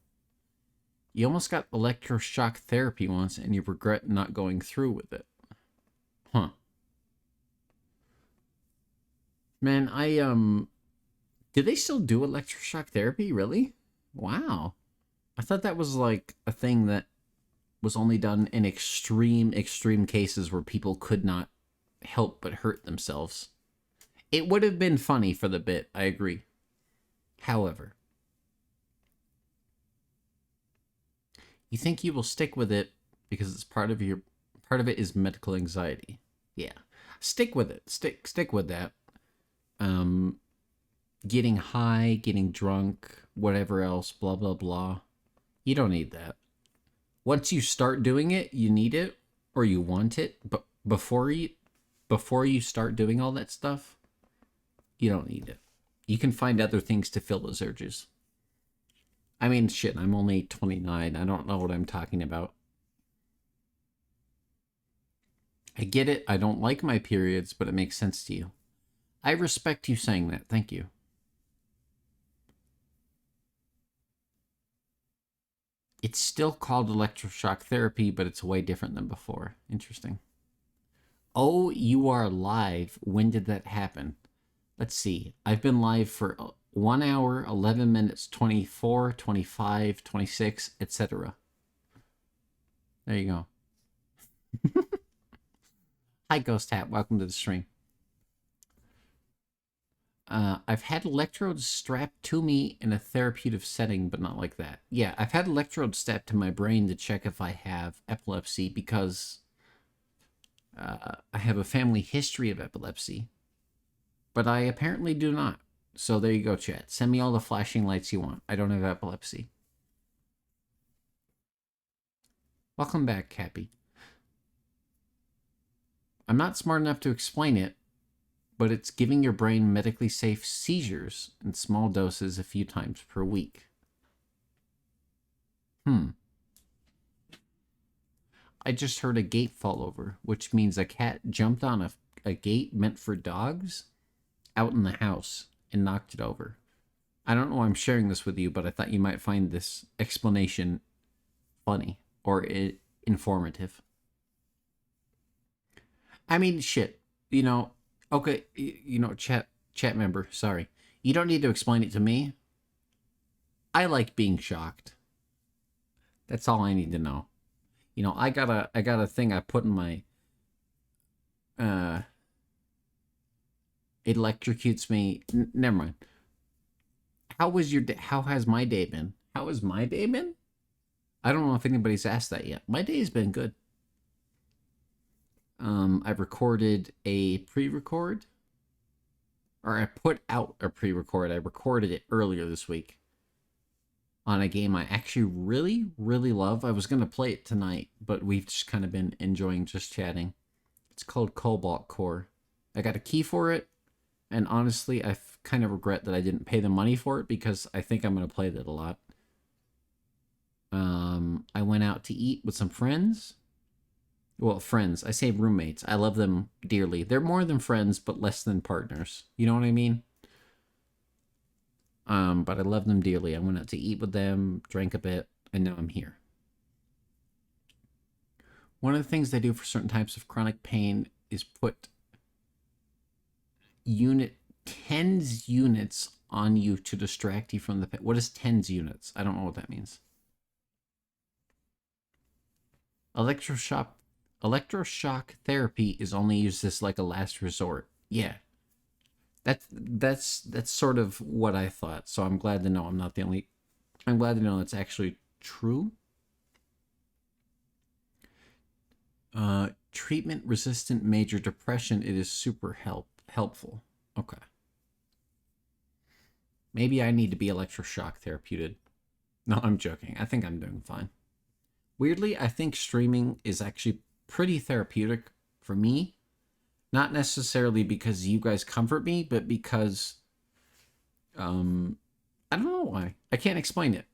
You almost got electroshock therapy once, and you regret not going through with it. Huh. Man, do they still do electroshock therapy? Really? Wow. I thought that was like a thing that was only done in extreme cases where people could not help but hurt themselves. It would have been funny for the bit, I agree. However, you think you will stick with it because it's part of it is medical anxiety. Yeah. Stick with it. Stick with that. Getting high, getting drunk, whatever else, blah, blah, blah. You don't need that. Once you start doing it, you need it or you want it, but before you before you start doing all that stuff, you don't need it. You can find other things to fill those urges. I mean, shit, I'm only 29. I don't know what I'm talking about. I get it. I don't like my periods, but it makes sense to you. I respect you saying that. Thank you. It's still called electroshock therapy, but it's way different than before. Interesting. Oh, you are live. When did that happen? Let's see. I've been live for 1 hour, 11 minutes, 24, 25, 26, etc. There you go. Hi, Ghost Hat. Welcome to the stream. I've had electrodes strapped to me in a therapeutic setting, but not like that. Yeah, I've had electrodes strapped to my brain to check if I have epilepsy because I have a family history of epilepsy, but I apparently do not. So there you go, chat. Send me all the flashing lights you want. I don't have epilepsy. Welcome back, Cappy. I'm not smart enough to explain it, but it's giving your brain medically safe seizures in small doses a few times per week. I just heard a gate fall over, which means a cat jumped on a gate meant for dogs out in the house and knocked it over. I don't know why I'm sharing this with you, but I thought you might find this explanation funny or informative. I mean, shit. You know, okay, you know, chat member, sorry. You don't need to explain it to me. I like being shocked. That's all I need to know. You know, I got a thing I put in my it electrocutes me. Never mind. How has my day been? How has my day been? I don't know if anybody's asked that yet. My day's been good. I've recorded a pre-record, or I put out a pre-record. I recorded it earlier this week on a game I actually really, really love. I was going to play it tonight, but we've just kind of been enjoying just chatting. It's called Cobalt Core. I got a key for it, and honestly, I kind of regret that I didn't pay the money for it because I think I'm going to play that a lot. I went out to eat with some friends. Well, friends. I say roommates. I love them dearly. They're more than friends, but less than partners. You know what I mean? But I love them dearly. I went out to eat with them, drank a bit, and now I'm here. One of the things they do for certain types of chronic pain is put tens units on you to distract you from the pain. What is tens units? I don't know what that means. Electroshock therapy is only used as like a last resort. Yeah. That's sort of what I thought. So I'm glad to know I'm not the only. I'm glad to know that's actually true. Treatment-resistant major depression. It is super helpful. Okay. Maybe I need to be electroshock therapeuted. No, I'm joking. I think I'm doing fine. Weirdly, I think streaming is actually pretty therapeutic for me. Not necessarily because you guys comfort me, but because I don't know why. I can't explain it.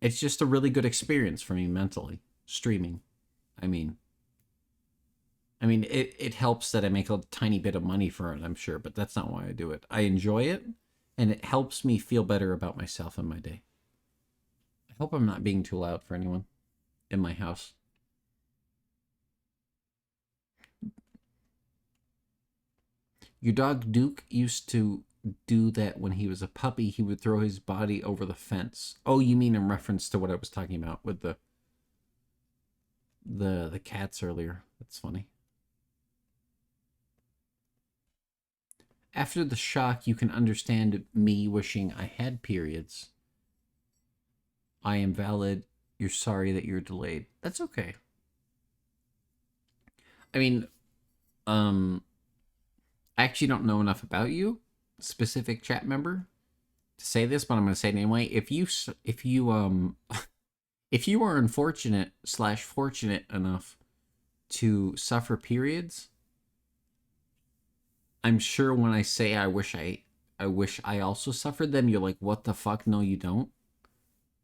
It's just a really good experience for me mentally. Streaming. I mean, it helps that I make a tiny bit of money for it, I'm sure, but that's not why I do it. I enjoy it, and it helps me feel better about myself and my day. I hope I'm not being too loud for anyone in my house. Your dog Duke used to do that when he was a puppy. He would throw his body over the fence. Oh, you mean in reference to what I was talking about with the cats earlier. That's funny. After the shock, you can understand me wishing I had periods. I am valid. You're sorry that you're delayed. That's okay. I mean, I actually don't know enough about you, specific chat member, to say this, but I'm going to say it anyway. If you if you are unfortunate / fortunate enough to suffer periods, I'm sure when I say I wish I also suffered them, you're like, what the fuck? No, you don't.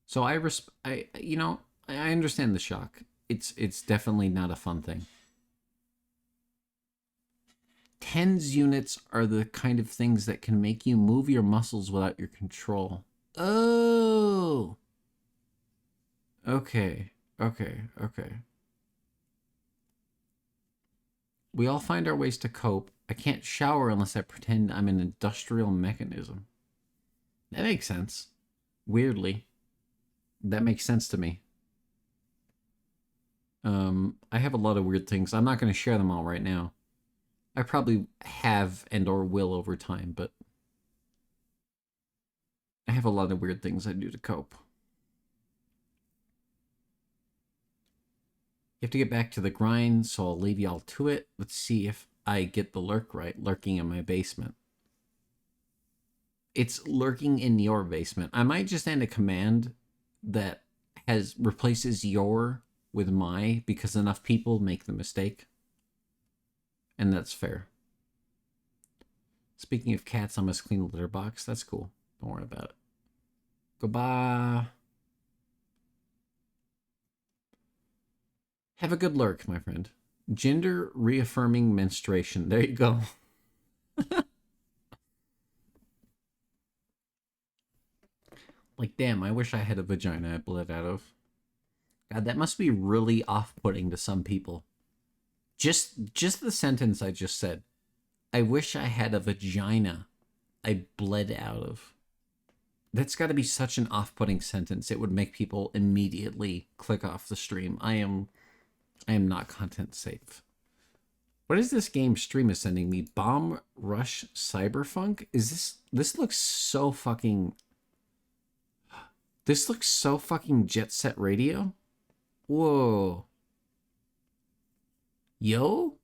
So I understand the shock. It's definitely not a fun thing. TENS units are the kind of things that can make you move your muscles without your control. Oh. Okay. Okay. We all find our ways to cope. I can't shower unless I pretend I'm an industrial mechanism. That makes sense. Weirdly. That makes sense to me. I have a lot of weird things. I'm not going to share them all right now. I probably have and or will over time, but I have a lot of weird things I do to cope. You have to get back to the grind, so I'll leave y'all to it. Let's see if I get the lurk right, lurking in my basement. It's lurking in your basement. I might just end a command that replaces your with my because enough people make the mistake. And that's fair. Speaking of cats, I must clean the litter box. That's cool. Don't worry about it. Goodbye. Have a good lurk, my friend. Gender reaffirming menstruation. There you go. Like, damn, I wish I had a vagina I bled out of. God, that must be really off-putting to some people. Just the sentence I just said. I wish I had a vagina I bled out of. That's got to be such an off-putting sentence. It would make people immediately click off the stream. I am not content safe. What is this game stream is sending me? Bomb Rush Cyberfunk? This looks so fucking... This looks so fucking Jet Set Radio. Whoa. Yo?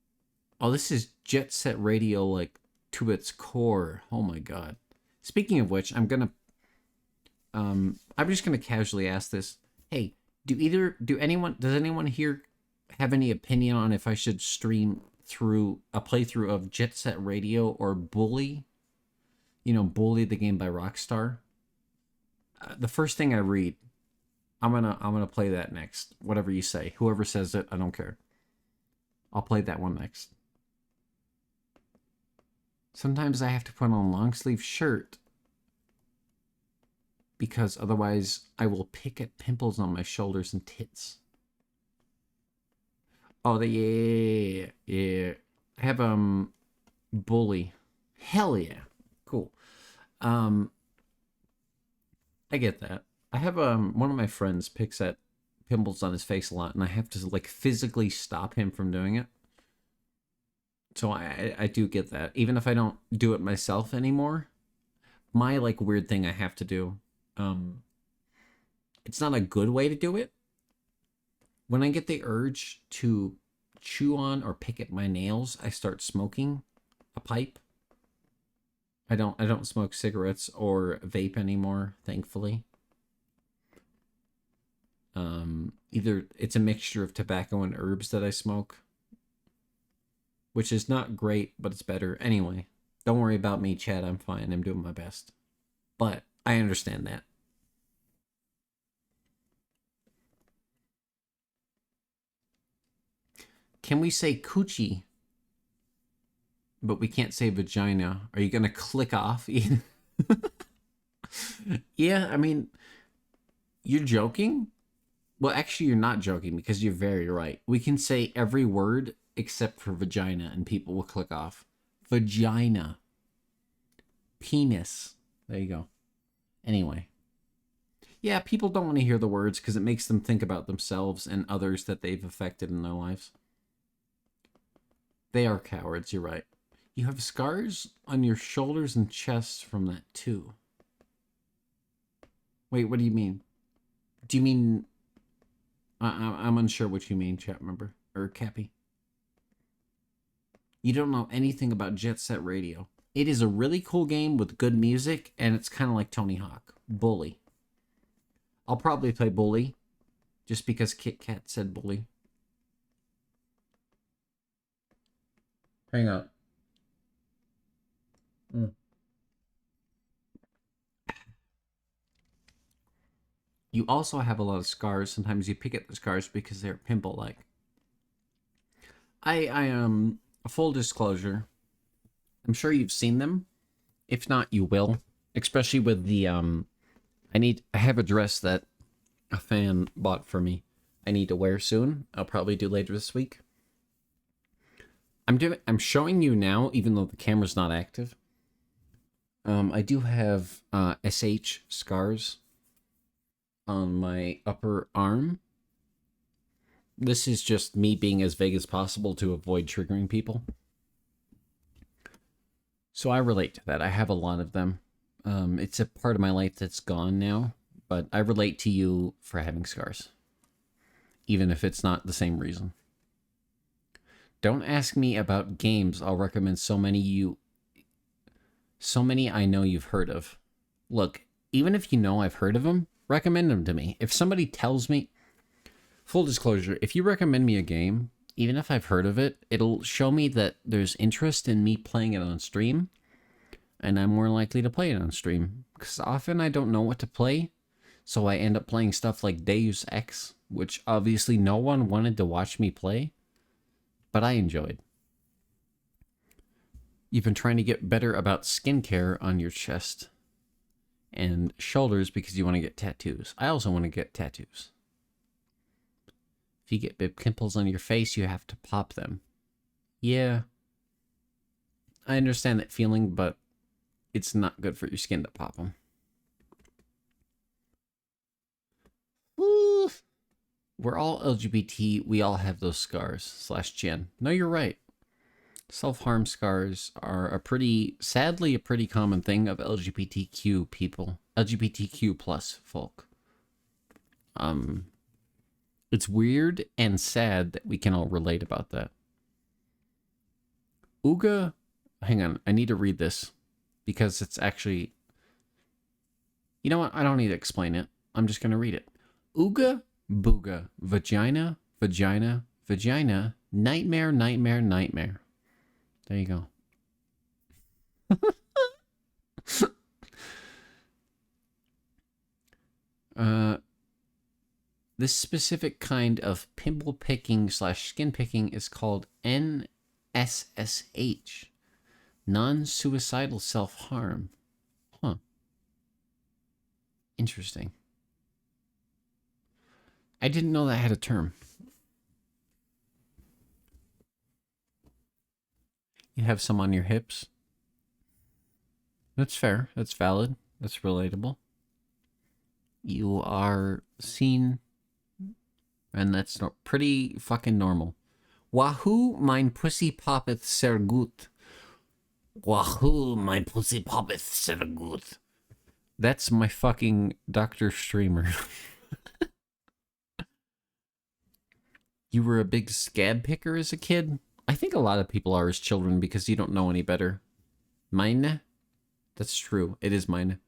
Oh, this is Jet Set Radio, like, to its core. Oh my god. Speaking of which, I'm just gonna casually ask this. Hey, does anyone here have any opinion on if I should stream through a playthrough of Jet Set Radio or Bully? You know, Bully, the game by Rockstar. The first thing I read, I'm gonna play that next. Whatever you say, whoever says it, I don't care. I'll play that one next. Sometimes I have to put on a long sleeve shirt because otherwise I will pick at pimples on my shoulders and tits. Oh, yeah. I have Bully. Hell yeah, cool. I get that. I have one of my friends picks at pimples on his face a lot, and I have to like physically stop him from doing it. So I do get that. Even if I don't do it myself anymore, my like weird thing I have to do. It's not a good way to do it. When I get the urge to chew on or pick at my nails, I start smoking a pipe. I don't smoke cigarettes or vape anymore, thankfully. Either it's a mixture of tobacco and herbs that I smoke, which is not great, but it's better. Anyway, don't worry about me, Chad. I'm fine. I'm doing my best. But I understand that. Can we say coochie, but we can't say vagina? Are you going to click off? Yeah, I mean, you're joking? Well, actually, you're not joking because you're very right. We can say every word except for vagina and people will click off. Vagina. Penis. There you go. Anyway. Yeah, people don't want to hear the words because it makes them think about themselves and others that they've affected in their lives. They are cowards, you're right. You have scars on your shoulders and chest from that too. Wait, what do you mean? Do you mean... I'm unsure what you mean, chat member. Or Cappy. You don't know anything about Jet Set Radio. It is a really cool game with good music, and it's kind of like Tony Hawk. Bully. I'll probably play Bully, just because Kit Kat said Bully. Hang on. You also have a lot of scars. Sometimes you pick at the scars because they're pimple-like. Full disclosure, I'm sure you've seen them. If not, you will. Especially with the, I have a dress that a fan bought for me. I need to wear soon. I'll probably do later this week. I'm showing you now, even though the camera's not active. I do have, SH scars on my upper arm. This is just me being as vague as possible to avoid triggering people. So I relate to that. I have a lot of them. It's a part of my life that's gone now, but I relate to you for having scars. Even if it's not the same reason. Don't ask me about games. I'll recommend so many I know you've heard of. Look, even if you know I've heard of them, recommend them to me. If somebody tells me, full disclosure, if you recommend me a game, even if I've heard of it, it'll show me that there's interest in me playing it on stream, and I'm more likely to play it on stream. Because often I don't know what to play, so I end up playing stuff like Deus Ex, which obviously no one wanted to watch me play, but I enjoyed. You've been trying to get better about skincare on your chest and shoulders because you want to get tattoos. I also want to get tattoos. If you get big pimples on your face, you have to pop them. Yeah. I understand that feeling, but it's not good for your skin to pop them. Woo. We're all LGBT. We all have those scars. /Jen. No, you're right. Self-harm scars are sadly a pretty common thing of LGBTQ people. LGBTQ plus folk. It's weird and sad that we can all relate about that. Ooga, hang on, I need to read this because it's actually, you know what? I don't need to explain it. I'm just going to read it. Ooga, booga, vagina, vagina, vagina, nightmare, nightmare, nightmare. There you go. This specific kind of pimple picking / skin picking is called NSSH, non-suicidal self-harm. Huh. Interesting. I didn't know that had a term. You have some on your hips. That's fair. That's valid. That's relatable. You are seen, and that's pretty fucking normal. Wahoo, mein pussy poppeth sehr gut. Wahoo, mein pussy poppeth sehr gut. That's my fucking Dr. Streamer. You were a big scab picker as a kid? I think a lot of people are as children because you don't know any better. Mine? That's true. It is mine.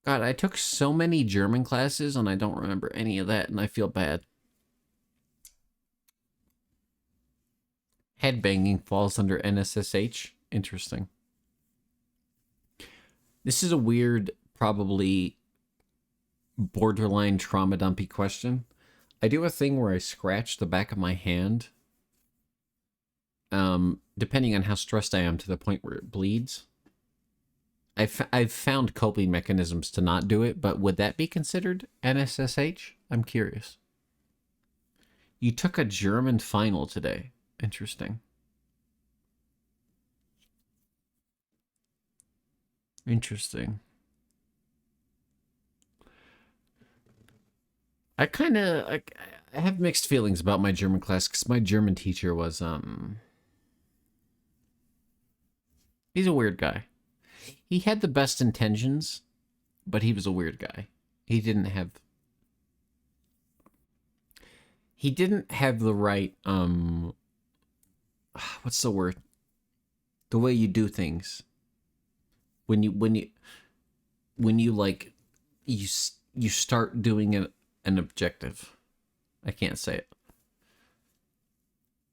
God, I took so many German classes and I don't remember any of that and I feel bad. Headbanging falls under NSSH. Interesting. This is a weird, probably borderline trauma dumpy question. I do a thing where I scratch the back of my hand, depending on how stressed I am, to the point where it bleeds. I've found coping mechanisms to not do it, but would that be considered NSSH? I'm curious. You took a German final today. Interesting. Interesting. I have mixed feelings about my German class because my German teacher was, he's a weird guy. He had the best intentions, but he was a weird guy. He didn't have the right, what's the word? The way you do things. When you like, you start doing an objective. I can't say it.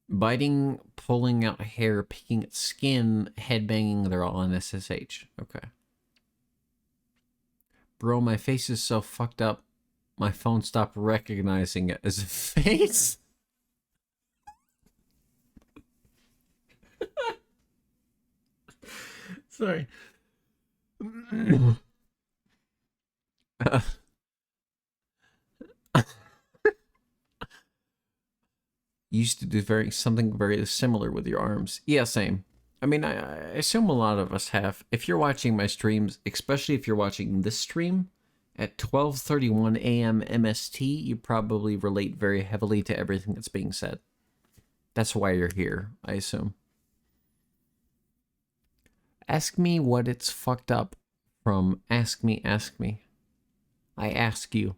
Biting, pulling out hair, picking at skin, headbanging, they're all on SSH. Okay. Bro, my face is so fucked up, my phone stopped recognizing it as a face. Sorry. Used to do something very similar with your arms. Yeah, same. I mean, I assume a lot of us have. If you're watching my streams, especially if you're watching this stream at 12:31 a.m. MST, you probably relate very heavily to everything that's being said. That's why you're here, I assume. Ask me what it's fucked up from ask me, ask me. I ask you.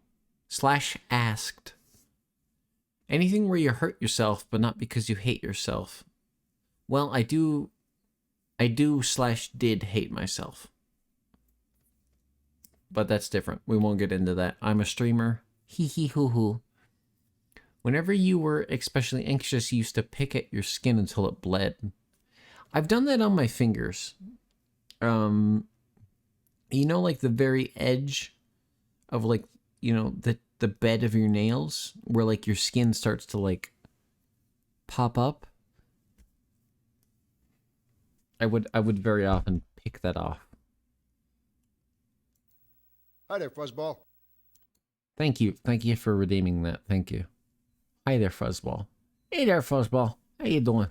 / asked. Anything where you hurt yourself, but not because you hate yourself. Well, I do / did hate myself. But that's different. We won't get into that. I'm a streamer. Hee hee hoo hoo. Whenever you were especially anxious, you used to pick at your skin until it bled. I've done that on my fingers. You know, like the very edge of, like, you know, the bed of your nails, where like your skin starts to like pop up. I would very often pick that off. Hi there, Fuzzball. Thank you for redeeming that. Thank you. Hi there, Fuzzball. Hey there, Fuzzball. How you doing?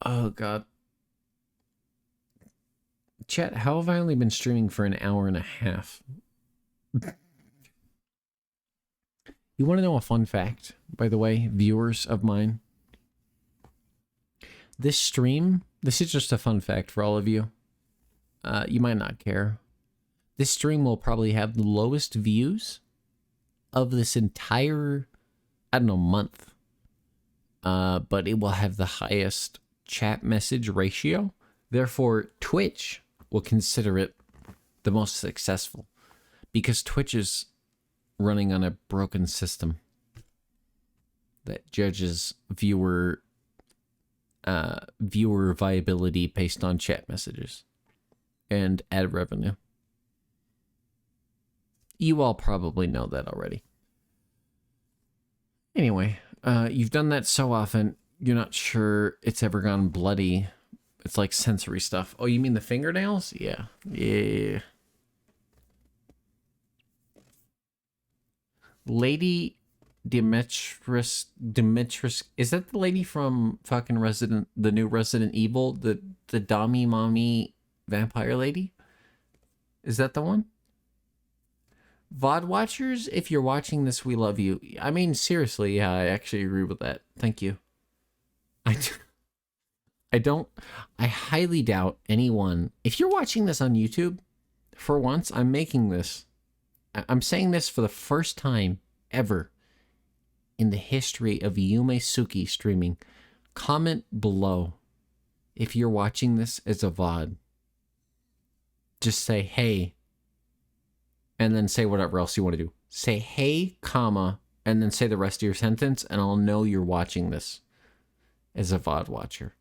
Oh God. Chat, how have I only been streaming for an hour and a half? You want to know a fun fact, by the way, viewers of mine? This stream, this is just a fun fact for all of you. You might not care. This stream will probably have the lowest views of this entire, I don't know, month. But it will have the highest chat message ratio. Therefore, Twitch will consider it the most successful, because Twitch is running on a broken system that judges viewer viability based on chat messages and ad revenue. You all probably know that already. Anyway, you've done that so often, you're not sure it's ever gone bloody. It's like sensory stuff. Oh, you mean the fingernails? Yeah. Yeah. Lady Demetrius, is that the lady from fucking the new Resident Evil? The Dami Mommy vampire lady? Is that the one? VOD watchers, if you're watching this, we love you. I mean, seriously, yeah, I actually agree with that. Thank you. I highly doubt anyone, if you're watching this on YouTube, for once, I'm making this. I'm saying this for the first time ever in the history of Yumesuki streaming. Comment below if you're watching this as a VOD. Just say, hey, and then say whatever else you want to do. Say, hey, comma, and then say the rest of your sentence, and I'll know you're watching this as a VOD watcher.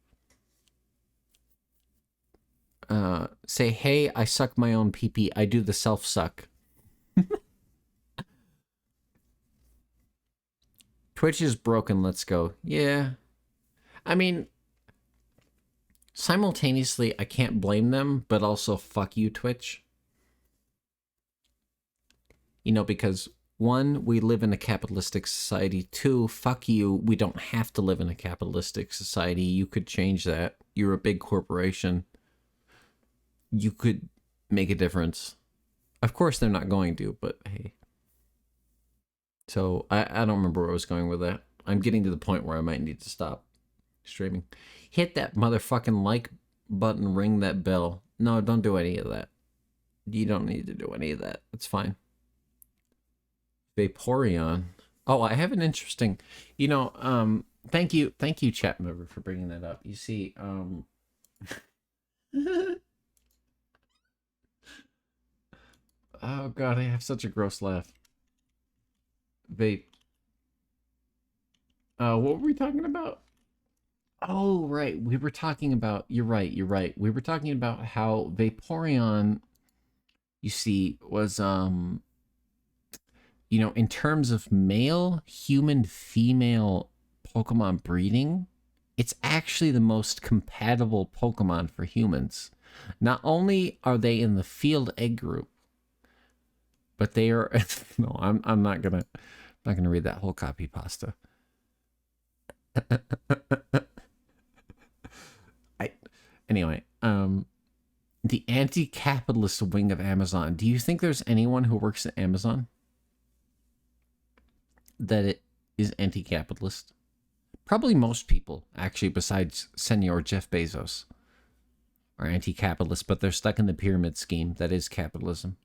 Say, hey, I suck my own pee-pee. I do the self-suck. Twitch is broken, let's go. Yeah. I mean, simultaneously, I can't blame them, but also fuck you, Twitch. You know, because one, we live in a capitalistic society. Two, fuck you, we don't have to live in a capitalistic society. You could change that. You're a big corporation. You could make a difference. Of course, they're not going to, but hey. So, I don't remember where I was going with that. I'm getting to the point where I might need to stop streaming. Hit that motherfucking like button, ring that bell. No, don't do any of that. You don't need to do any of that. It's fine. Vaporeon. Oh, I have an interesting, you know, thank you, chat member, for bringing that up. You see, oh god, I have such a gross laugh. Vape. What were we talking about? Oh, right. We were talking about, you're right, you're right. We were talking about how Vaporeon, you see, was, in terms of male, human, female Pokemon breeding, it's actually the most compatible Pokemon for humans. Not only are they in the field egg group, but they are, no, I'm not gonna read that whole copy pasta. I anyway, the anti-capitalist wing of Amazon. Do you think there's anyone who works at Amazon that it is anti-capitalist? Probably most people, actually, besides Senor Jeff Bezos, are anti-capitalist, but they're stuck in the pyramid scheme that is capitalism.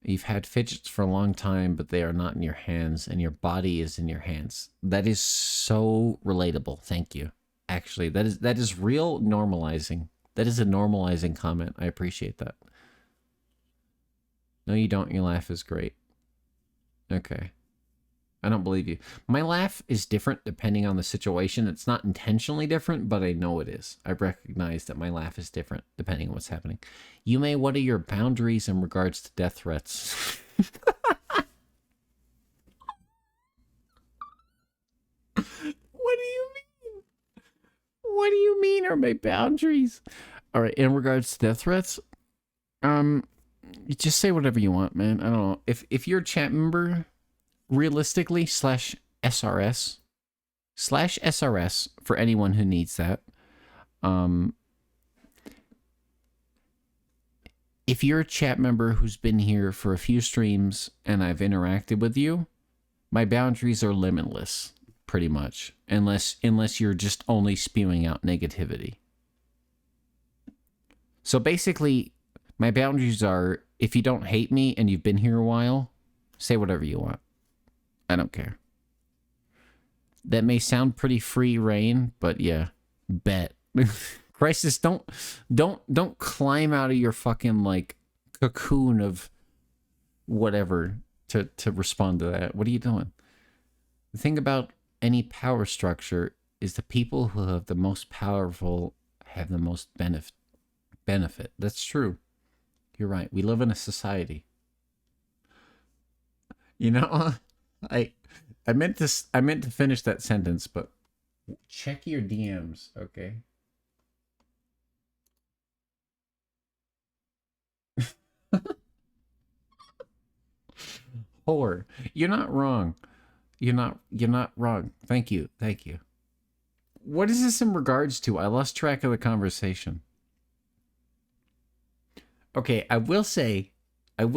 You've had fidgets for a long time, but they are not in your hands, and your body is in your hands. That is so relatable. Thank you. Actually, that is real normalizing. That is a normalizing comment. I appreciate that. No, you don't. Your laugh is great. Okay. I don't believe you. My laugh is different depending on the situation. It's not intentionally different, but I know it is. I recognize that my laugh is different depending on what's happening. Yume, what are your boundaries in regards to death threats? What do you mean? What do you mean are my boundaries? All right, in regards to death threats, you just say whatever you want, man. I don't know. If you're a chat member, realistically, /SRS for anyone who needs that. If you're a chat member who's been here for a few streams and I've interacted with you, my boundaries are limitless, pretty much, unless you're just only spewing out negativity. So basically, my boundaries are, if you don't hate me and you've been here a while, say whatever you want. I don't care. That may sound pretty free reign, but yeah, bet. Crisis, don't climb out of your fucking like cocoon of whatever to respond to that. What are you doing? The thing about any power structure is the people who have the most powerful have the most benefit. That's true. You're right. We live in a society. You know, I meant to finish that sentence, but check your DMs, okay? Whore. You're not wrong. You're not wrong. Thank you. What is this in regards to? I lost track of the conversation. Okay, I will say, I'm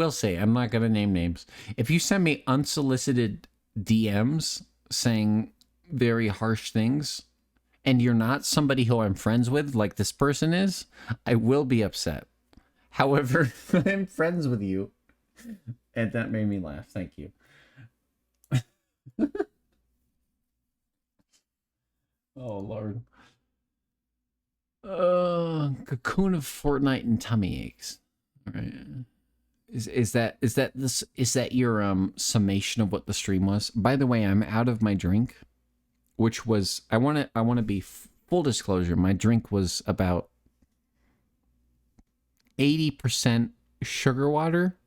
not going to name names. If you send me unsolicited DMs saying very harsh things, and you're not somebody who I'm friends with, like this person is, I will be upset. However, I'm friends with you, and that made me laugh. Thank you. Oh, Lord. Cocoon of Fortnite and tummy aches. All right. Is that your summation of what the stream was? By the way, I'm out of my drink, which was I want to be full disclosure. My drink was about 80% sugar water.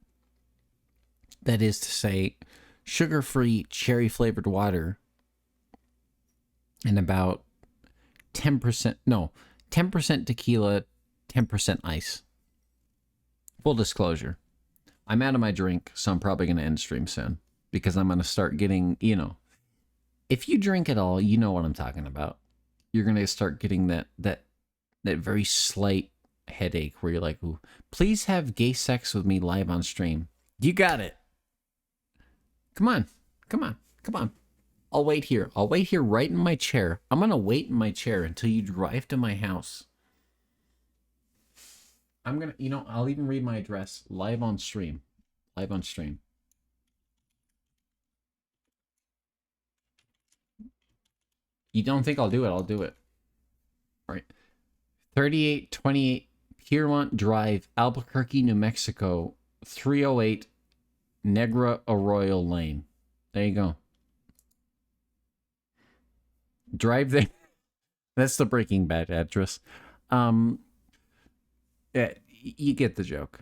That is to say, sugar-free cherry-flavored water, and about 10% tequila, 10% ice. Full disclosure. I'm out of my drink, so I'm probably going to end stream soon. Because I'm going to start getting, if you drink at all, you know what I'm talking about. You're going to start getting that very slight headache where you're like, ooh, please have gay sex with me live on stream. You got it. Come on. I'll wait here. Right in my chair. I'm going to wait in my chair until you drive to my house. I'm going to, I'll even read my address live on stream. You don't think I'll do it? I'll do it. All right. 3828 Piermont Drive, Albuquerque, New Mexico, 308 Negra Arroyo Lane. There you go. Drive there. That's the Breaking Bad address. Yeah, you get the joke.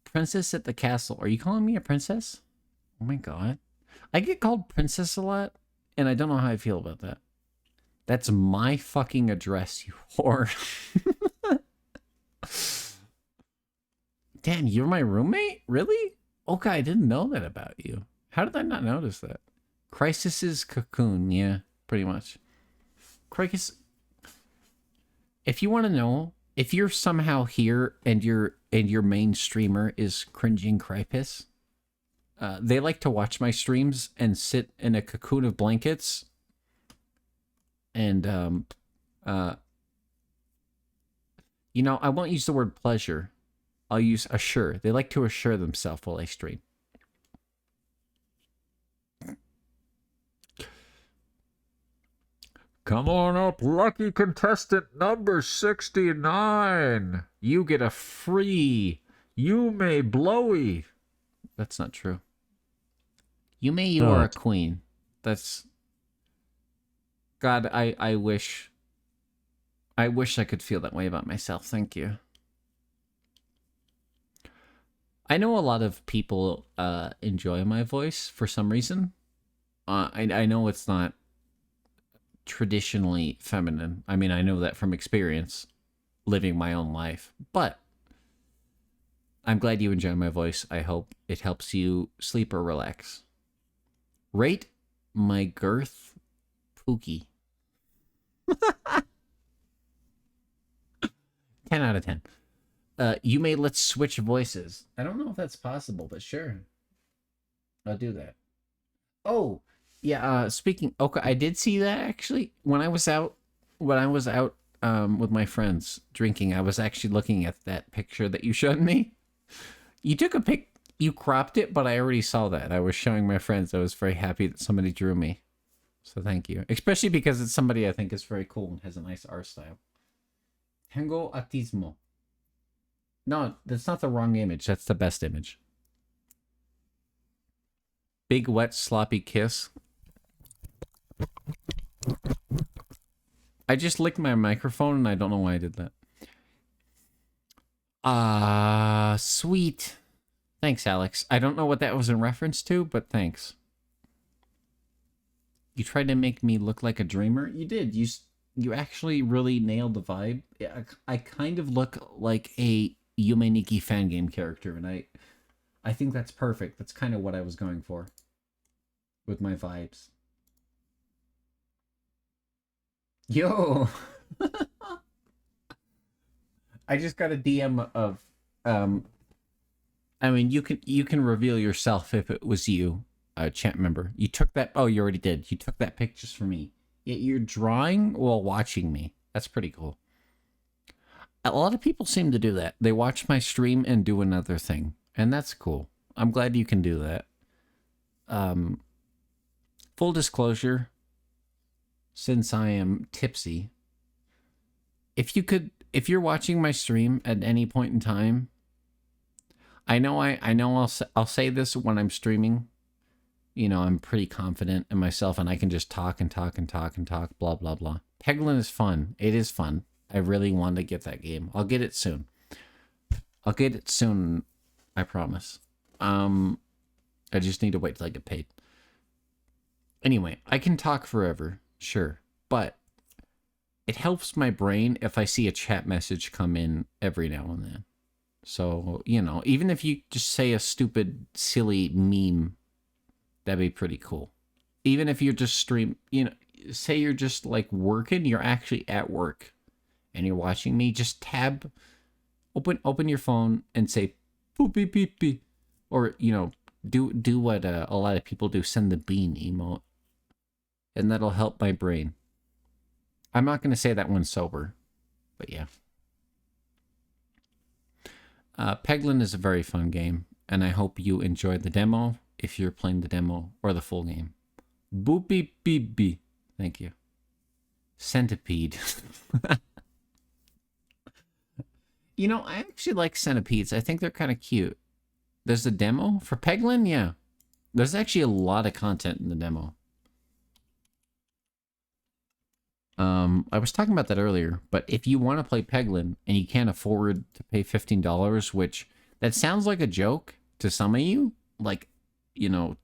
Princess at the castle. Are you calling me a princess? Oh my god. I get called princess a lot, and I don't know how I feel about that. That's my fucking address, you whore. Damn, you're my roommate? Really? Okay, I didn't know that about you. How did I not notice that? Crisis's cocoon, yeah, pretty much. Crisis. If you want to know, if you're somehow here and your main streamer is cringing Crisis, they like to watch my streams and sit in a cocoon of blankets and you know, I won't use the word pleasure. I'll use assure. They like to assure themselves while I stream. Come on up, lucky contestant number 69. You get a free Yume Blowy. That's not true. Yume, you are a queen. That's... God, I wish I could feel that way about myself. Thank you. I know a lot of people enjoy my voice for some reason. I know it's not traditionally feminine. I mean, I know that from experience, living my own life. But I'm glad you enjoy my voice. I hope it helps you sleep or relax. Rate my girth Pookie. 10 out of 10. You may let's switch voices. I don't know if that's possible, but sure. I'll do that. Oh, yeah, speaking, okay, I did see that actually. When I was out with my friends drinking, I was actually looking at that picture that you showed me. You took a pic, you cropped it, but I already saw that. I was showing my friends. I was very happy that somebody drew me. So thank you. Especially because it's somebody I think is very cool and has a nice art style. Tengo autismo. No, that's not the wrong image. That's the best image. Big, wet, sloppy kiss. I just licked my microphone and I don't know why I did that. Sweet. Thanks, Alex. I don't know what that was in reference to, but thanks. You tried to make me look like a dreamer? You did. You actually really nailed the vibe. I kind of look like a Yumedrinky fan game character, and I think that's perfect. That's kind of what I was going for with my vibes. Yo! I just got a DM of I mean, you can reveal yourself if it was you, chat member. You took that. Oh, you already did. You took that pic just for me. Yet you're drawing while watching me. That's pretty cool. A lot of people seem to do that. They watch my stream and do another thing, and that's cool. I'm glad you can do that. Full disclosure, since I am tipsy, if you're watching my stream at any point in time, I know I'll say this when I'm streaming. You know, I'm pretty confident in myself and I can just talk and talk and talk and talk, blah, blah, blah. Peglin is fun. It is fun. I really want to get that game. I'll get it soon. I promise. I just need to wait till I get paid. Anyway, I can talk forever, sure. But it helps my brain if I see a chat message come in every now and then. So, you know, even if you just say a stupid, silly meme, that'd be pretty cool. Even if you're just say you're just like working, you're actually at work and you're watching me, just open your phone and say, boop, beep, beep, beep. Or, you know, do what a lot of people do, send the bean emote. And that'll help my brain. I'm not going to say that one sober, but yeah. Peglin is a very fun game, and I hope you enjoyed the demo if you're playing the demo or the full game. Boop beep beep beep. Thank you. Centipede. You know, I actually like centipedes. I think they're kind of cute. There's a demo for Peglin? Yeah. There's actually a lot of content in the demo. I was talking about that earlier, but if you want to play Peglin and you can't afford to pay $15, which that sounds like a joke to some of you, like, you know,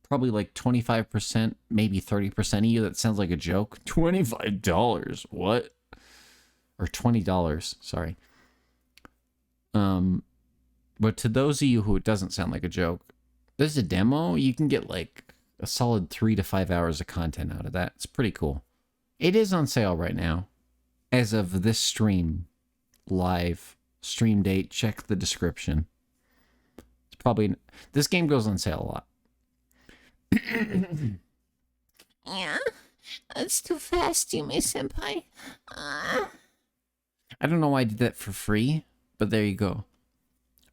probably like 25%, maybe 30% of you, that sounds like a joke. $25, what? Or $20, sorry. But to those of you who it doesn't sound like a joke, there's a demo. You can get like a solid 3 to 5 hours of content out of that. It's pretty cool. It is on sale right now. As of this stream, live stream date, check the description. It's probably, this game goes on sale a lot. Yeah, that's too fast, Yume-senpai. I don't know why I did that for free, but there you go.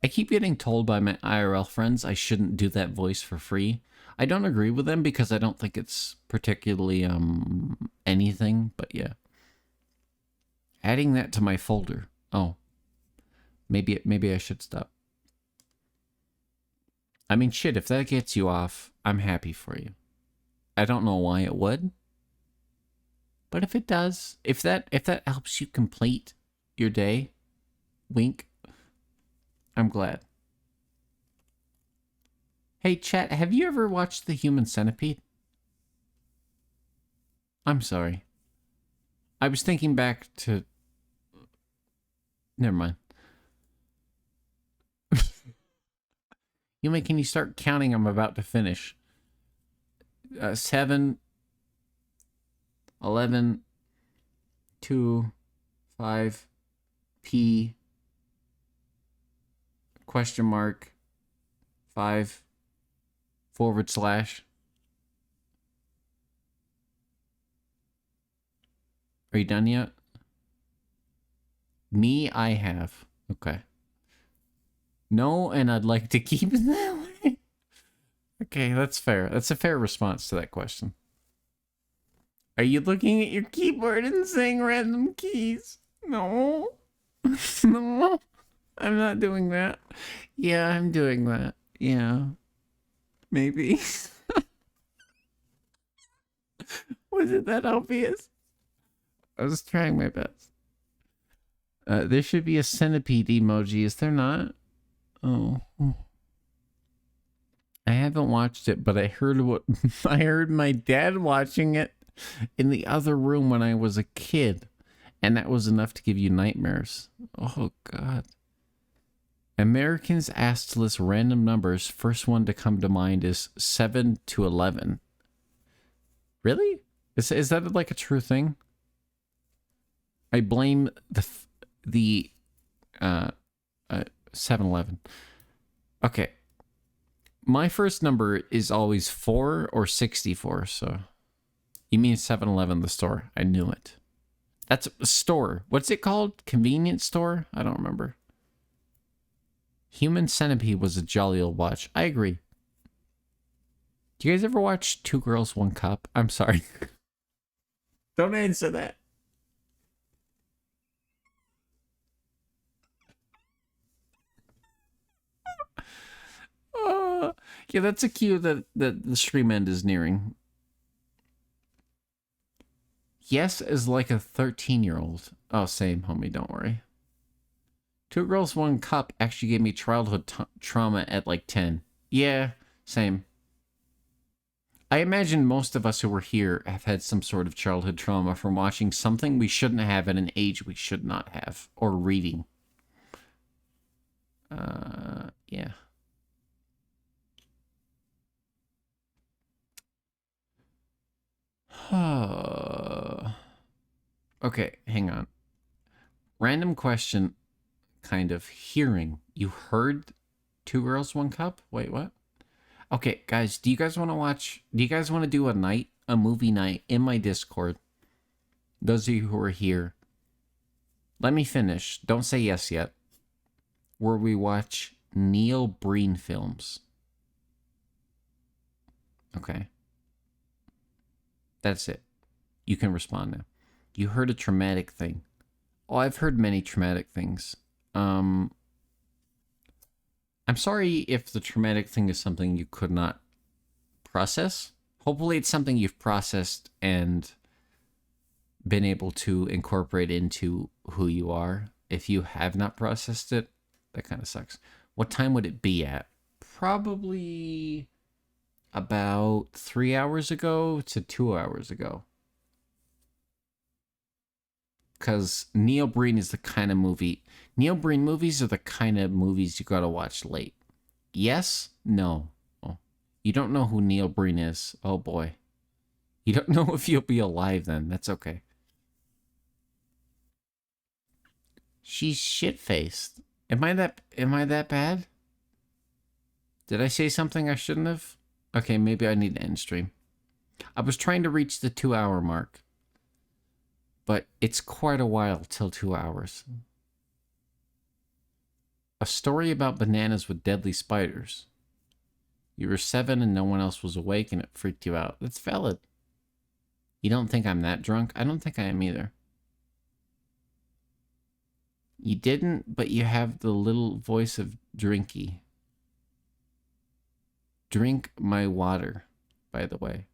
I keep getting told by my IRL friends I shouldn't do that voice for free. I don't agree with them because I don't think it's particularly anything, but yeah. Adding that to my folder. Oh. Maybe I should stop. I mean, shit, if that gets you off, I'm happy for you. I don't know why it would. But if it does, if that helps you complete your day, wink, I'm glad. Hey, chat, have you ever watched The Human Centipede? I'm sorry. I was thinking back to... Never mind. Yume, can you start counting? I'm about to finish. 7, 11, 2, 5, P, question mark, 5, /. Are you done yet? Me, I have. Okay. No, and I'd like to keep it that way. Okay, that's fair. That's a fair response to that question. Are you looking at your keyboard and saying random keys? No. No. I'm not doing that. Yeah, I'm doing that. Yeah. Maybe. Was it that obvious? I was trying my best. There should be a centipede emoji, is there not? Oh. I haven't watched it, but I heard what I heard my dad watching it in the other room when I was a kid, and that was enough to give you nightmares. Oh god. Americans asked to list random numbers. First one to come to mind is 7 to 11. Really? Is that like a true thing? I blame the 7-Eleven. Okay. My first number is always 4 or 64, so... You mean 7-Eleven, the store. I knew it. That's a store. What's it called? Convenience store? I don't remember. Human Centipede was a jolly old watch. I agree. Do you guys ever watch Two Girls, One Cup? I'm sorry. Don't answer that. Yeah, that's a cue that the stream end is nearing. Yes is like a 13-year-old. Oh, same, homie, don't worry. Two Girls, One Cup actually gave me childhood trauma at like 10. Yeah, same. I imagine most of us who were here have had some sort of childhood trauma from watching something we shouldn't have at an age we should not have, or reading. Yeah. Okay, hang on. Random question, kind of hearing. You heard Two Girls, One Cup? Wait, what? Okay, guys, do you guys want to do a movie night in my Discord? Those of you who are here. Let me finish. Don't say yes yet. Where we watch Neil Breen films. Okay. That's it. You can respond now. You heard a traumatic thing. Oh, I've heard many traumatic things. I'm sorry if the traumatic thing is something you could not process. Hopefully it's something you've processed and been able to incorporate into who you are. If you have not processed it, that kind of sucks. What time would it be at? Probably about 3 hours ago to 2 hours ago. Because Neil Breen is the kind of movie... Neil Breen movies are the kind of movies you gotta watch late. Yes? No. Oh. You don't know who Neil Breen is. Oh boy. You don't know if you'll be alive then. That's okay. She's shit-faced. Am I that bad? Did I say something I shouldn't have? Okay, maybe I need to end stream. I was trying to reach the 2 hour mark. But it's quite a while till 2 hours. A story about bananas with deadly spiders. You were 7 and no one else was awake and it freaked you out. That's valid. You don't think I'm that drunk? I don't think I am either. You didn't, but you have the little voice of Drinky. Drink my water, by the way.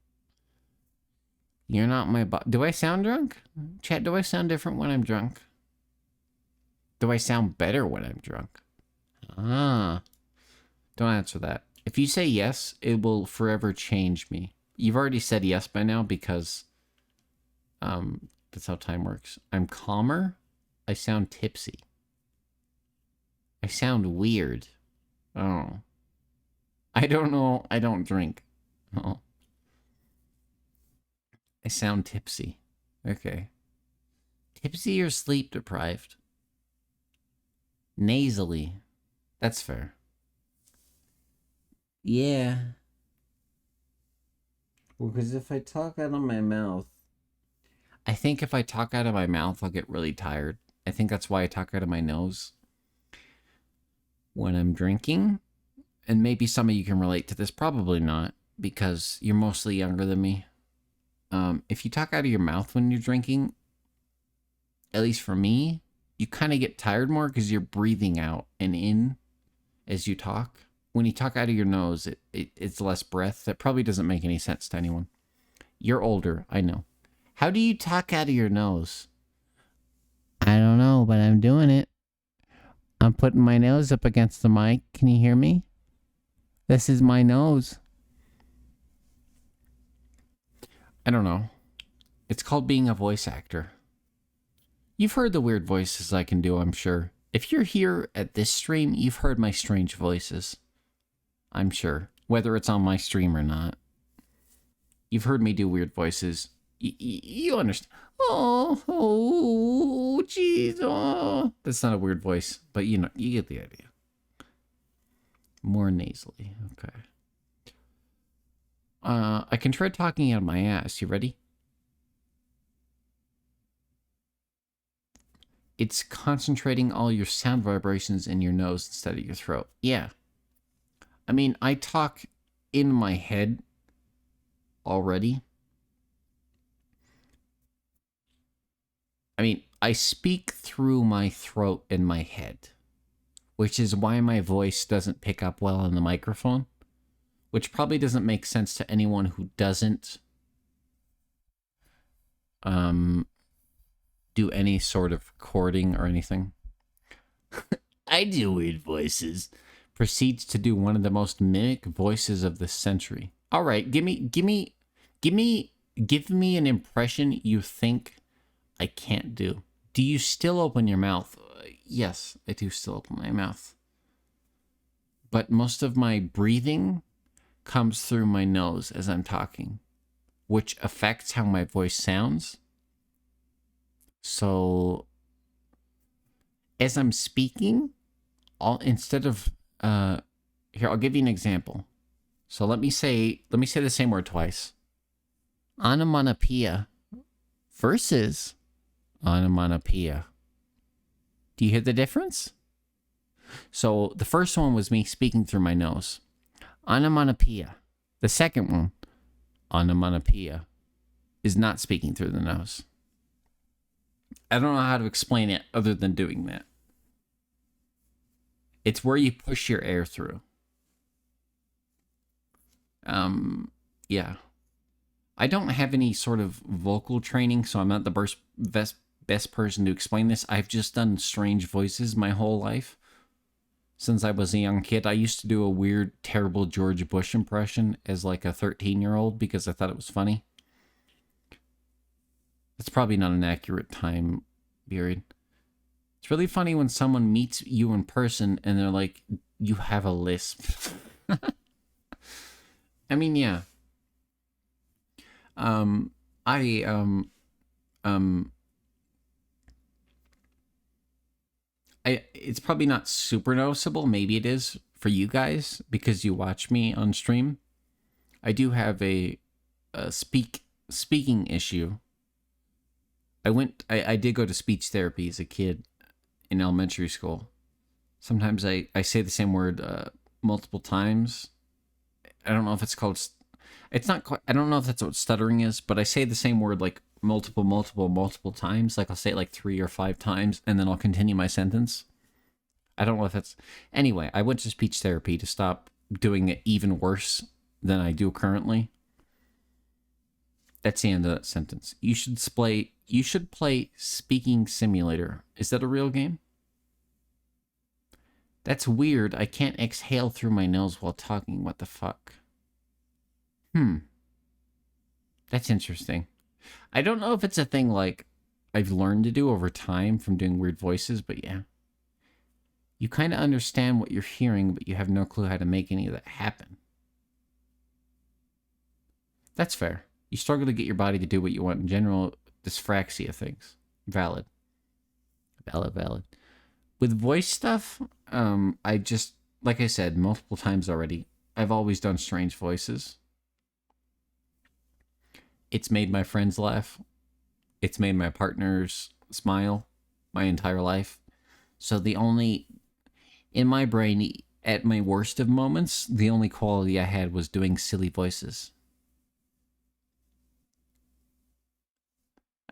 You're not my do I sound drunk? Chat, do I sound different when I'm drunk? Do I sound better when I'm drunk? Ah. Don't answer that. If you say yes, it will forever change me. You've already said yes by now because that's how time works. I'm calmer. I sound tipsy. I sound weird. Oh. I don't know. I don't drink. Oh. I sound tipsy. Okay. Tipsy or sleep deprived? Nasally. That's fair. Yeah. Well, because if I talk out of my mouth... I think if I talk out of my mouth, I'll get really tired. I think that's why I talk out of my nose when I'm drinking. And maybe some of you can relate to this. Probably not, because you're mostly younger than me. If you talk out of your mouth when you're drinking, at least for me, you kind of get tired more because you're breathing out and in as you talk. When you talk out of your nose, it's less breath. That probably doesn't make any sense to anyone. You're older, I know. How do you talk out of your nose? I don't know, but I'm doing it. I'm putting my nose up against the mic. Can you hear me? This is my nose. I don't know. It's called being a voice actor. You've heard the weird voices I can do, I'm sure. If you're here at this stream, you've heard my strange voices. I'm sure. Whether it's on my stream or not. You've heard me do weird voices. You understand. Oh, jeez. Oh. That's not a weird voice, but you know, you get the idea. More nasally. Okay. I can try talking out of my ass. You ready? It's concentrating all your sound vibrations in your nose instead of your throat. Yeah. I mean, I talk in my head already. I mean, I speak through my throat in my head, which is why my voice doesn't pick up well on the microphone, which probably doesn't make sense to anyone who doesn't do any sort of recording or anything. I do weird voices. Proceeds to do one of the most mimic voices of the century. All right, give me an impression you think I can't do. Do you still open your mouth? Yes, I do still open my mouth. But most of my breathing comes through my nose as I'm talking, which affects how my voice sounds. So as I'm speaking, instead of here, I'll give you an example. So let me say the same word twice. Onomatopoeia versus onomatopoeia. Do you hear the difference? So the first one was me speaking through my nose. Onomatopoeia. The second one, onomatopoeia, is not speaking through the nose. I don't know how to explain it other than doing that. It's where you push your air through. Yeah. I don't have any sort of vocal training, so I'm not the best person to explain this. I've just done strange voices my whole life. Since I was a young kid, I used to do a weird, terrible George Bush impression as like a 13-year-old because I thought it was funny. That's probably not an accurate time period. It's really funny when someone meets you in person and they're like, you have a lisp. I mean, yeah. I it's probably not super noticeable. Maybe it is for you guys because you watch me on stream. I do have a speaking issue. I did go to speech therapy as a kid in elementary school. Sometimes I say the same word multiple times. I don't know if it's called. It's not quite. I don't know if that's what stuttering is, but I say the same word like multiple times. Like I'll say it like 3 or 5 times, and then I'll continue my sentence. I don't know if that's. Anyway, I went to speech therapy to stop doing it even worse than I do currently. That's the end of that sentence. You should play Speaking Simulator. Is that a real game? That's weird. I can't exhale through my nose while talking. What the fuck? That's interesting. I don't know if it's a thing like I've learned to do over time from doing weird voices, but yeah. You kind of understand what you're hearing, but you have no clue how to make any of that happen. That's fair. You struggle to get your body to do what you want in general. Dyspraxia things. Valid. With voice stuff, I just, like I said multiple times already, I've always done strange voices. It's made my friends laugh. It's made my partners smile my entire life. So in my brain, at my worst of moments, the only quality I had was doing silly voices.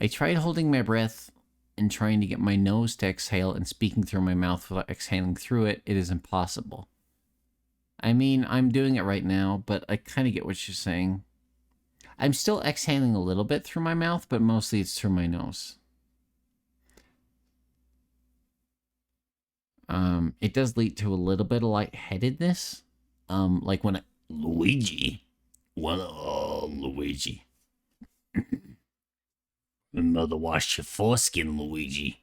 I tried holding my breath and trying to get my nose to exhale and speaking through my mouth without exhaling through it. It is impossible. I mean, I'm doing it right now, but I kind of get what you're saying. I'm still exhaling a little bit through my mouth, but mostly it's through my nose. It does lead to a little bit of lightheadedness. Like when Luigi. Luigi. Remember to wash your foreskin, Luigi.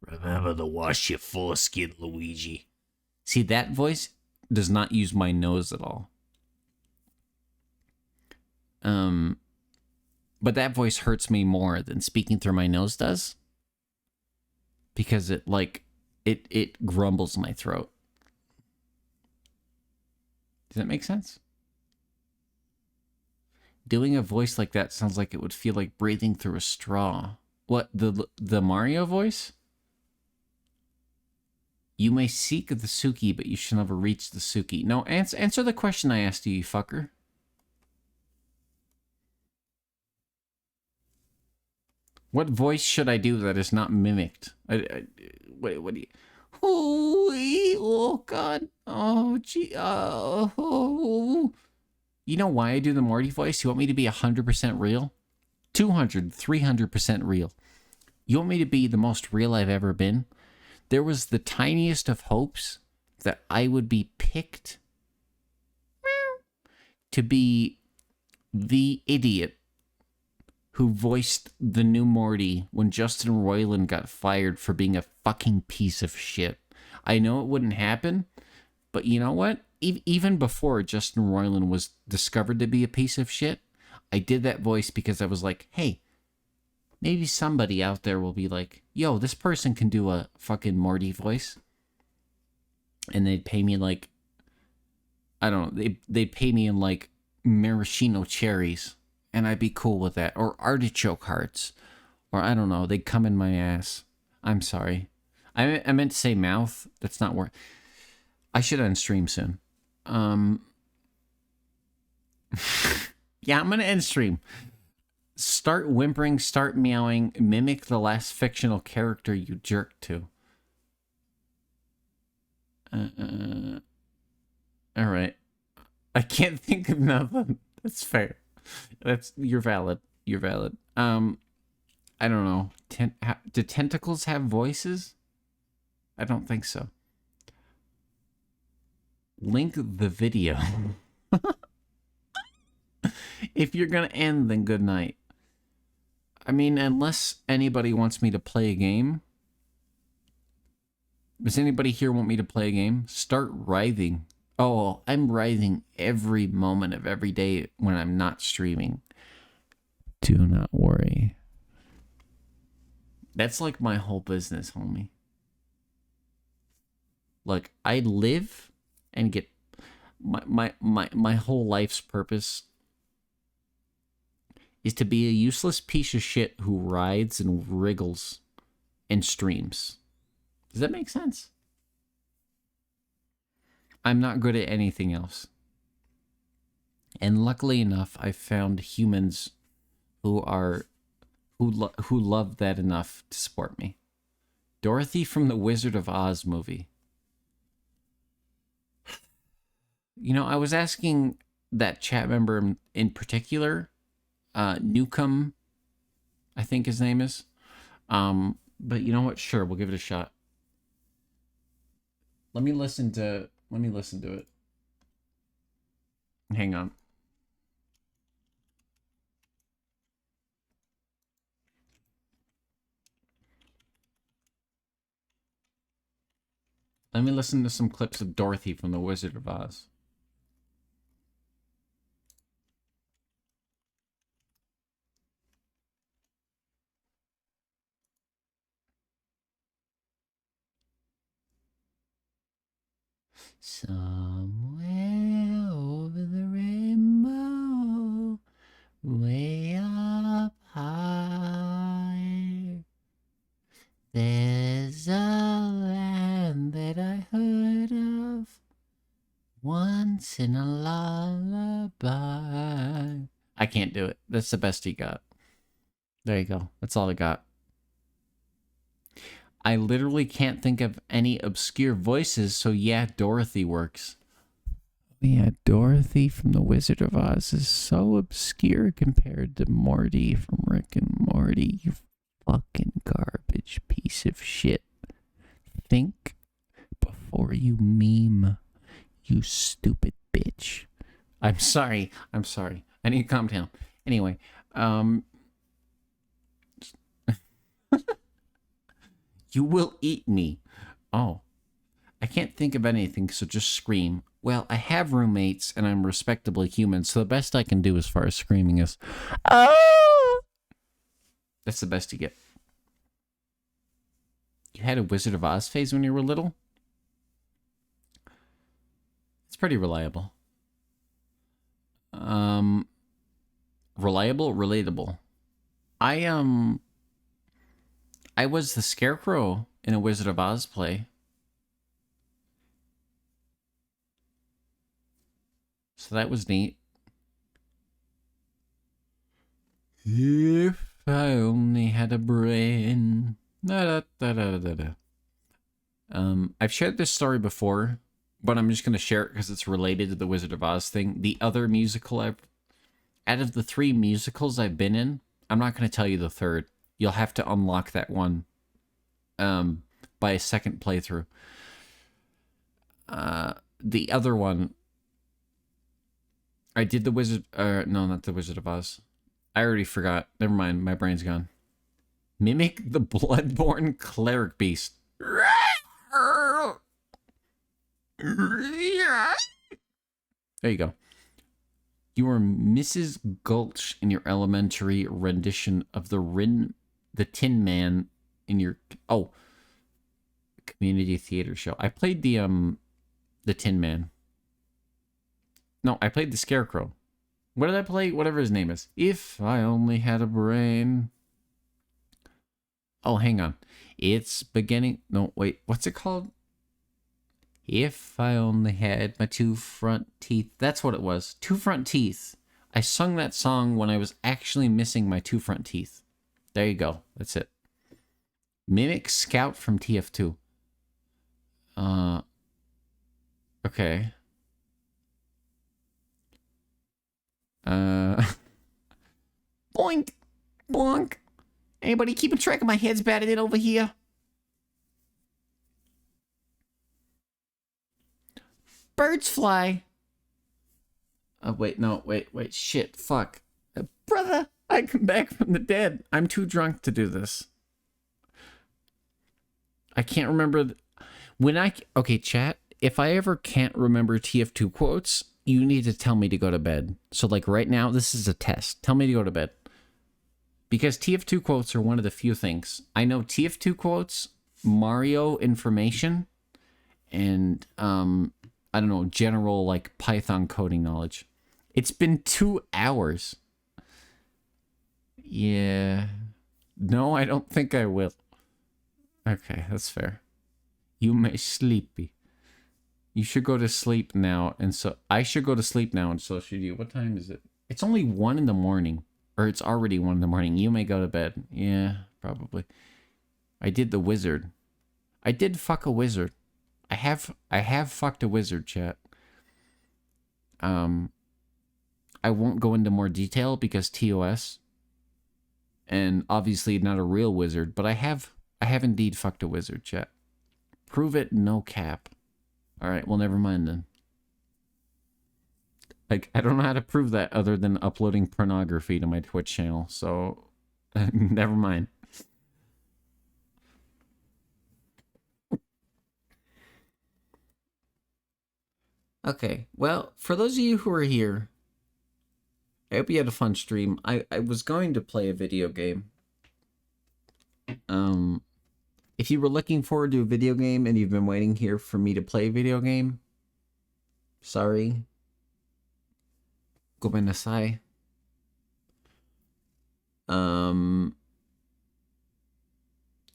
Remember to wash your foreskin, Luigi. See, that voice does not use my nose at all. But that voice hurts me more than speaking through my nose does. Because it grumbles my throat. Does that make sense? Doing a voice like that sounds like it would feel like breathing through a straw. What, the Mario voice? You may seek the Suki, but you should never reach the Suki. No, answer the question I asked you, you fucker. What voice should I do that is not mimicked? Wait, what do you... Oh, God. Oh, gee. Oh. You know why I do the Morty voice? You want me to be 100% real? 200, 300% real. You want me to be the most real I've ever been? There was the tiniest of hopes that I would be picked to be the idiot who voiced the new Morty when Justin Roiland got fired for being a fucking piece of shit. I know it wouldn't happen, but you know what? Even before Justin Roiland was discovered to be a piece of shit, I did that voice because I was like, hey, maybe somebody out there will be like, yo, this person can do a fucking Morty voice. And they'd pay me like, I don't know, they'd pay me in like maraschino cherries. And I'd be cool with that. Or artichoke hearts. Or I don't know, they'd come in my ass. I'm sorry. I meant to say mouth. That's not where... I should end stream soon. Yeah, I'm gonna end stream. Start whimpering, start meowing, mimic the last fictional character you jerked to. Alright. I can't think of nothing. That's fair. You're valid. You're valid. I don't know. Do tentacles have voices? I don't think so. Link the video. If you're gonna end, then good night. I mean, unless anybody wants me to play a game. Does anybody here want me to play a game? Start writhing. Oh, I'm writhing every moment of every day when I'm not streaming. Do not worry. That's like my whole business, homie. Like, I live and get my whole life's purpose is to be a useless piece of shit who rides and wriggles and streams. Does that make sense? I'm not good at anything else. And luckily enough, I found humans who love that enough to support me. Dorothy from the Wizard of Oz movie. You know, I was asking that chat member in particular, Newcomb, I think his name is. But you know what? Sure, we'll give it a shot. Let me listen to it. Hang on. Let me listen to some clips of Dorothy from the Wizard of Oz. Somewhere over the rainbow, way up high, there's a land that I heard of once in a lullaby. I can't do it. That's the best he got. There you go. That's all I got. I literally can't think of any obscure voices, so yeah, Dorothy works. Yeah, Dorothy from the Wizard of Oz is so obscure compared to Morty from Rick and Morty. You fucking garbage piece of shit. Think before you meme, you stupid bitch. I'm sorry. I need to calm down. Anyway, you will eat me. Oh, I can't think of anything, so just scream. Well, I have roommates, and I'm respectably human, so the best I can do as far as screaming is, oh! That's the best you get. You had a Wizard of Oz phase when you were little? It's pretty reliable. Reliable, relatable. I was the Scarecrow in a Wizard of Oz play. So that was neat. If I only had a brain. I've shared this story before, but I'm just going to share it because it's related to the Wizard of Oz thing. The other musical out of the 3 musicals I've been in, I'm not going to tell you the third. You'll have to unlock that one by a second playthrough. The other one, I did the Wizard... no, not the Wizard of Oz. I already forgot. Never mind, my brain's gone. Mimic the Bloodborne Cleric Beast. There you go. You are Mrs. Gulch in your elementary rendition of the Tin Man in your community theater show. I played the Tin Man. No, I played the Scarecrow. What did I play? Whatever his name is. If I only had a brain. Oh, hang on. It's beginning. No, wait. What's it called? If I only had my 2 front teeth. That's what it was. 2 front teeth. I sung that song when I was actually missing my 2 front teeth. There you go. That's it. Mimic Scout from TF2. Okay. Boink. Boink. Anybody keeping track of my heads batted in over here? Birds fly. Oh, wait, no, wait, shit, fuck. Brother, I come back from the dead. I'm too drunk to do this. I can't remember. Okay, chat, if I ever can't remember TF2 quotes, you need to tell me to go to bed. So, like, right now, this is a test. Tell me to go to bed. Because TF2 quotes are one of the few things. I know TF2 quotes, Mario information, and, I don't know, general, like, Python coding knowledge. It's been 2 hours. Yeah. No, I don't think I will. Okay, that's fair. You may sleepy. You should go to sleep now, and so I should go to sleep now, and so should you. What time is it? It's only 1 in the morning. Or it's already 1 in the morning. You may go to bed. Yeah, probably. I did the wizard. I did fuck a wizard. I have fucked a wizard, chat. I won't go into more detail because TOS. And obviously not a real wizard, but I have indeed fucked a wizard, chat. Prove it, no cap. Alright, well, never mind then. Like, I don't know how to prove that other than uploading pornography to my Twitch channel, so never mind. Okay, well, for those of you who are here, I hope you had a fun stream. I was going to play a video game. If you were looking forward to a video game and you've been waiting here for me to play a video game, sorry. Gomennasai.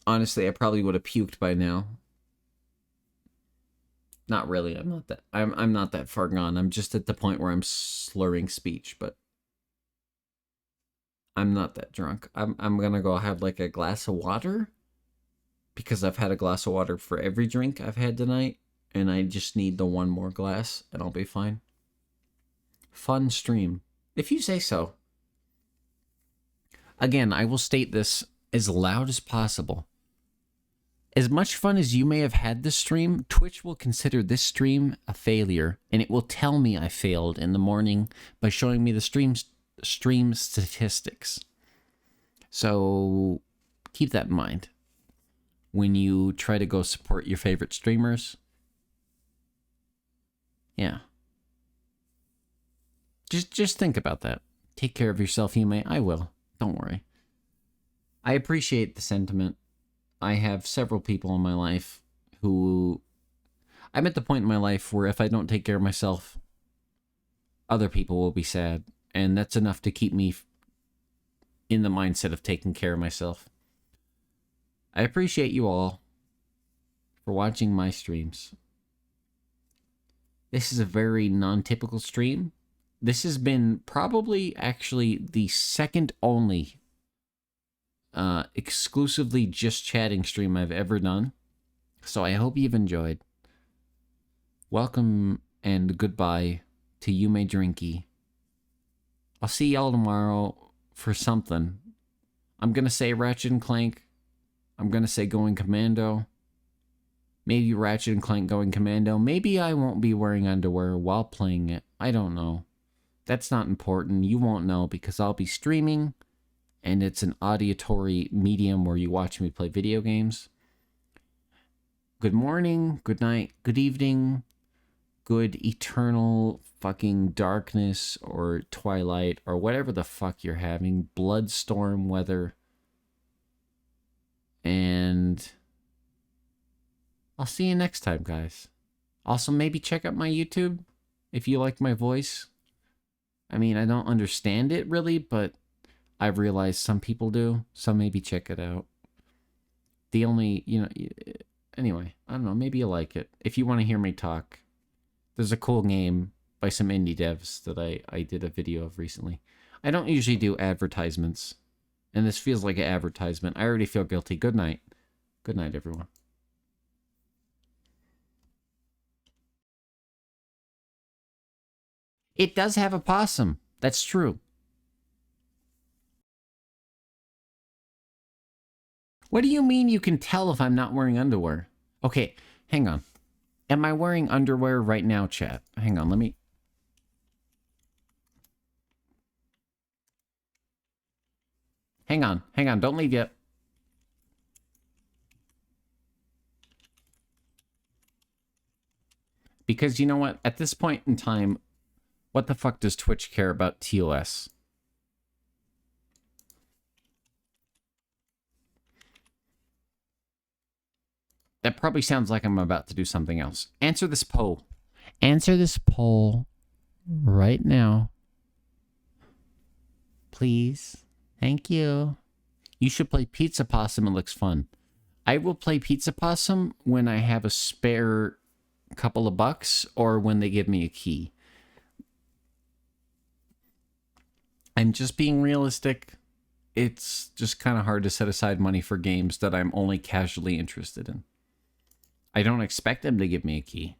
Honestly, I probably would have puked by now. Not really. I'm not that far gone. I'm just at the point where I'm slurring speech, but I'm not that drunk. I'm gonna go have like a glass of water because I've had a glass of water for every drink I've had tonight, and I just need the one more glass and I'll be fine. Fun stream, if you say so. Again, I will state this as loud as possible. As much fun as you may have had this stream, Twitch will consider this stream a failure, and it will tell me I failed in the morning by showing me the stream statistics. So keep that in mind when you try to go support your favorite streamers. Yeah. Just think about that. Take care of yourself, Yume. I will. Don't worry. I appreciate the sentiment. I have several people in my life who... I'm at the point in my life where if I don't take care of myself, other people will be sad. And that's enough to keep me in the mindset of taking care of myself. I appreciate you all for watching my streams. This is a very non-typical stream. This has been probably actually the second only exclusively just chatting stream I've ever done. So I hope you've enjoyed. Welcome and goodbye to Yumedrinky. I'll see y'all tomorrow for something. I'm gonna say Ratchet and Clank. I'm gonna say Going Commando. Maybe Ratchet and Clank Going Commando. Maybe I won't be wearing underwear while playing it. I don't know. That's not important. You won't know because I'll be streaming. And it's an auditory medium where you watch me play video games. Good morning, good night, good evening, good eternal fucking darkness or twilight or whatever the fuck you're having. Bloodstorm weather. And I'll see you next time, guys. Also, maybe check out my YouTube if you like my voice. I mean, I don't understand it really, but I've realized some people do, so maybe check it out. The only, anyway, I don't know, maybe you like it. If you want to hear me talk, there's a cool game by some indie devs that I did a video of recently. I don't usually do advertisements, and this feels like an advertisement. I already feel guilty. Good night. Good night, everyone. It does have a possum. That's true. What do you mean you can tell if I'm not wearing underwear? Okay, hang on. Am I wearing underwear right now, chat? Hang on, let me... Hang on, don't leave yet. Because you know what? At this point in time, what the fuck does Twitch care about TOS? That probably sounds like I'm about to do something else. Answer this poll. Answer this poll right now. Please. Thank you. You should play Pizza Possum. It looks fun. I will play Pizza Possum when I have a spare couple of bucks or when they give me a key. I'm just being realistic. It's just kind of hard to set aside money for games that I'm only casually interested in. I don't expect them to give me a key.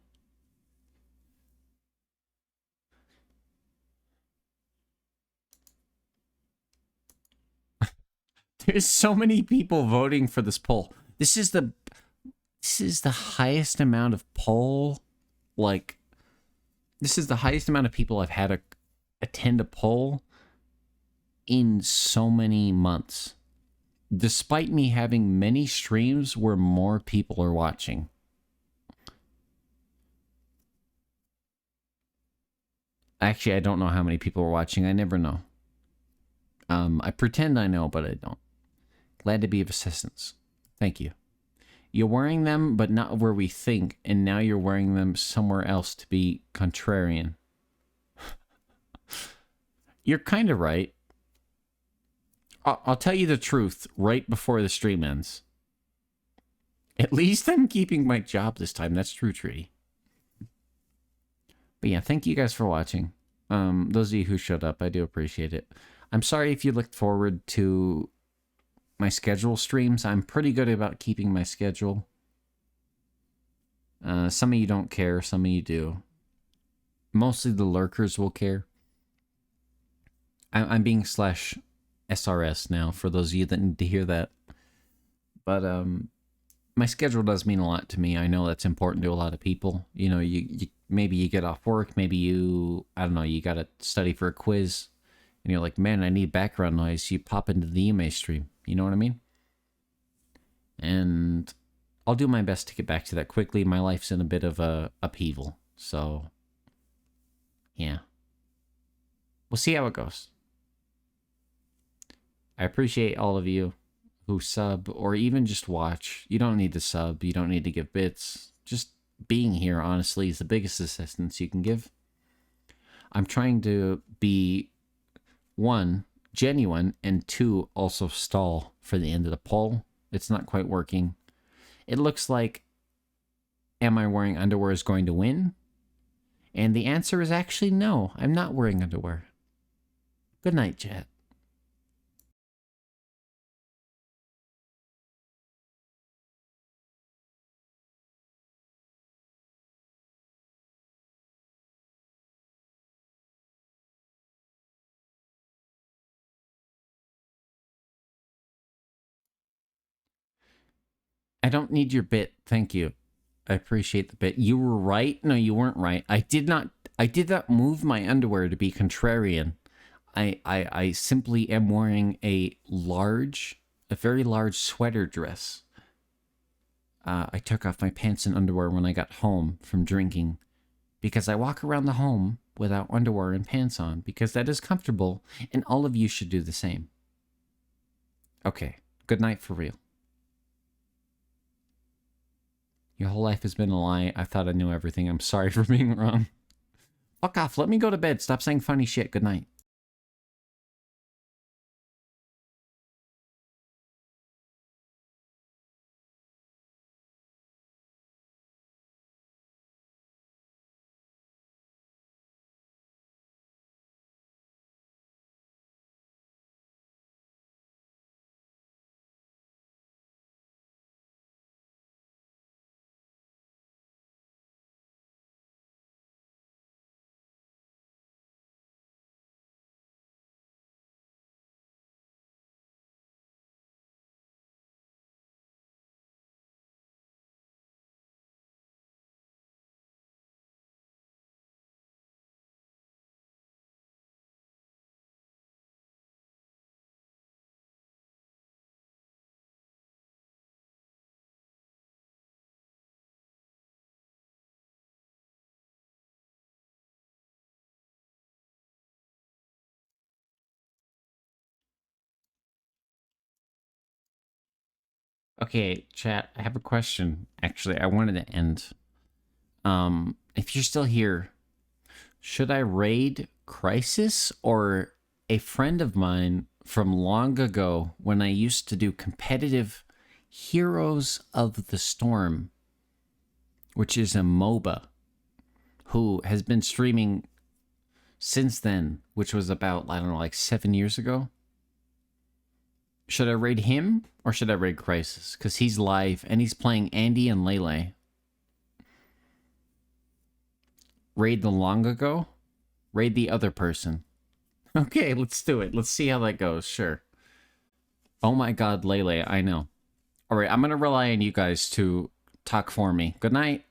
There's so many people voting for this poll. This is the highest amount of poll, like, this is the highest amount of people I've had attend a poll in so many months. Despite me having many streams where more people are watching. Actually, I don't know how many people are watching. I never know. I pretend I know, but I don't. Glad to be of assistance. Thank you. You're wearing them, but not where we think, and now you're wearing them somewhere else to be contrarian. You're kind of right. I'll tell you the truth right before the stream ends. At least I'm keeping my job this time. That's true, Tree. But yeah, thank you guys for watching. Those of you who showed up, I do appreciate it. I'm sorry if you looked forward to my schedule streams. I'm pretty good about keeping my schedule. Some of you don't care, some of you do. Mostly the lurkers will care. I'm being slash SRS now, for those of you that need to hear that. But my schedule does mean a lot to me. I know that's important to a lot of people. You know, you maybe you get off work, maybe you, I don't know, you got to study for a quiz, and you're like, man, I need background noise. You pop into the Yume stream. You know what I mean? And I'll do my best to get back to that quickly. My life's in a bit of a upheaval, so yeah. We'll see how it goes. I appreciate all of you who sub or even just watch. You don't need to sub. You don't need to give bits. Just being here, honestly, is the biggest assistance you can give. I'm trying to be, one, genuine, and two, also stall for the end of the poll. It's not quite working. It looks like Am I Wearing Underwear is going to win? And the answer is actually no, I'm not wearing underwear. Good night, chat. I don't need your bit, thank you. I appreciate the bit. You were right. No, you weren't right. I did not move my underwear to be contrarian. I simply am wearing a very large sweater dress. I took off my pants and underwear when I got home from drinking because I walk around the home without underwear and pants on because that is comfortable and all of you should do the same. Okay, good night for real. Your whole life has been a lie. I thought I knew everything. I'm sorry for being wrong. Fuck off. Let me go to bed. Stop saying funny shit. Good night. Okay, chat, I have a question. Actually, I wanted to end. If you're still here, should I raid Crisis or a friend of mine from long ago when I used to do competitive Heroes of the Storm, which is a MOBA, who has been streaming since then, which was about, I don't know, like 7 years ago? Should I raid him or should I raid Crisis? Because he's live and he's playing Andy and Lele. Raid the long ago? Raid the other person. Okay, let's do it. Let's see how that goes. Sure. Oh my god, Lele, I know. All right, I'm going to rely on you guys to talk for me. Good night.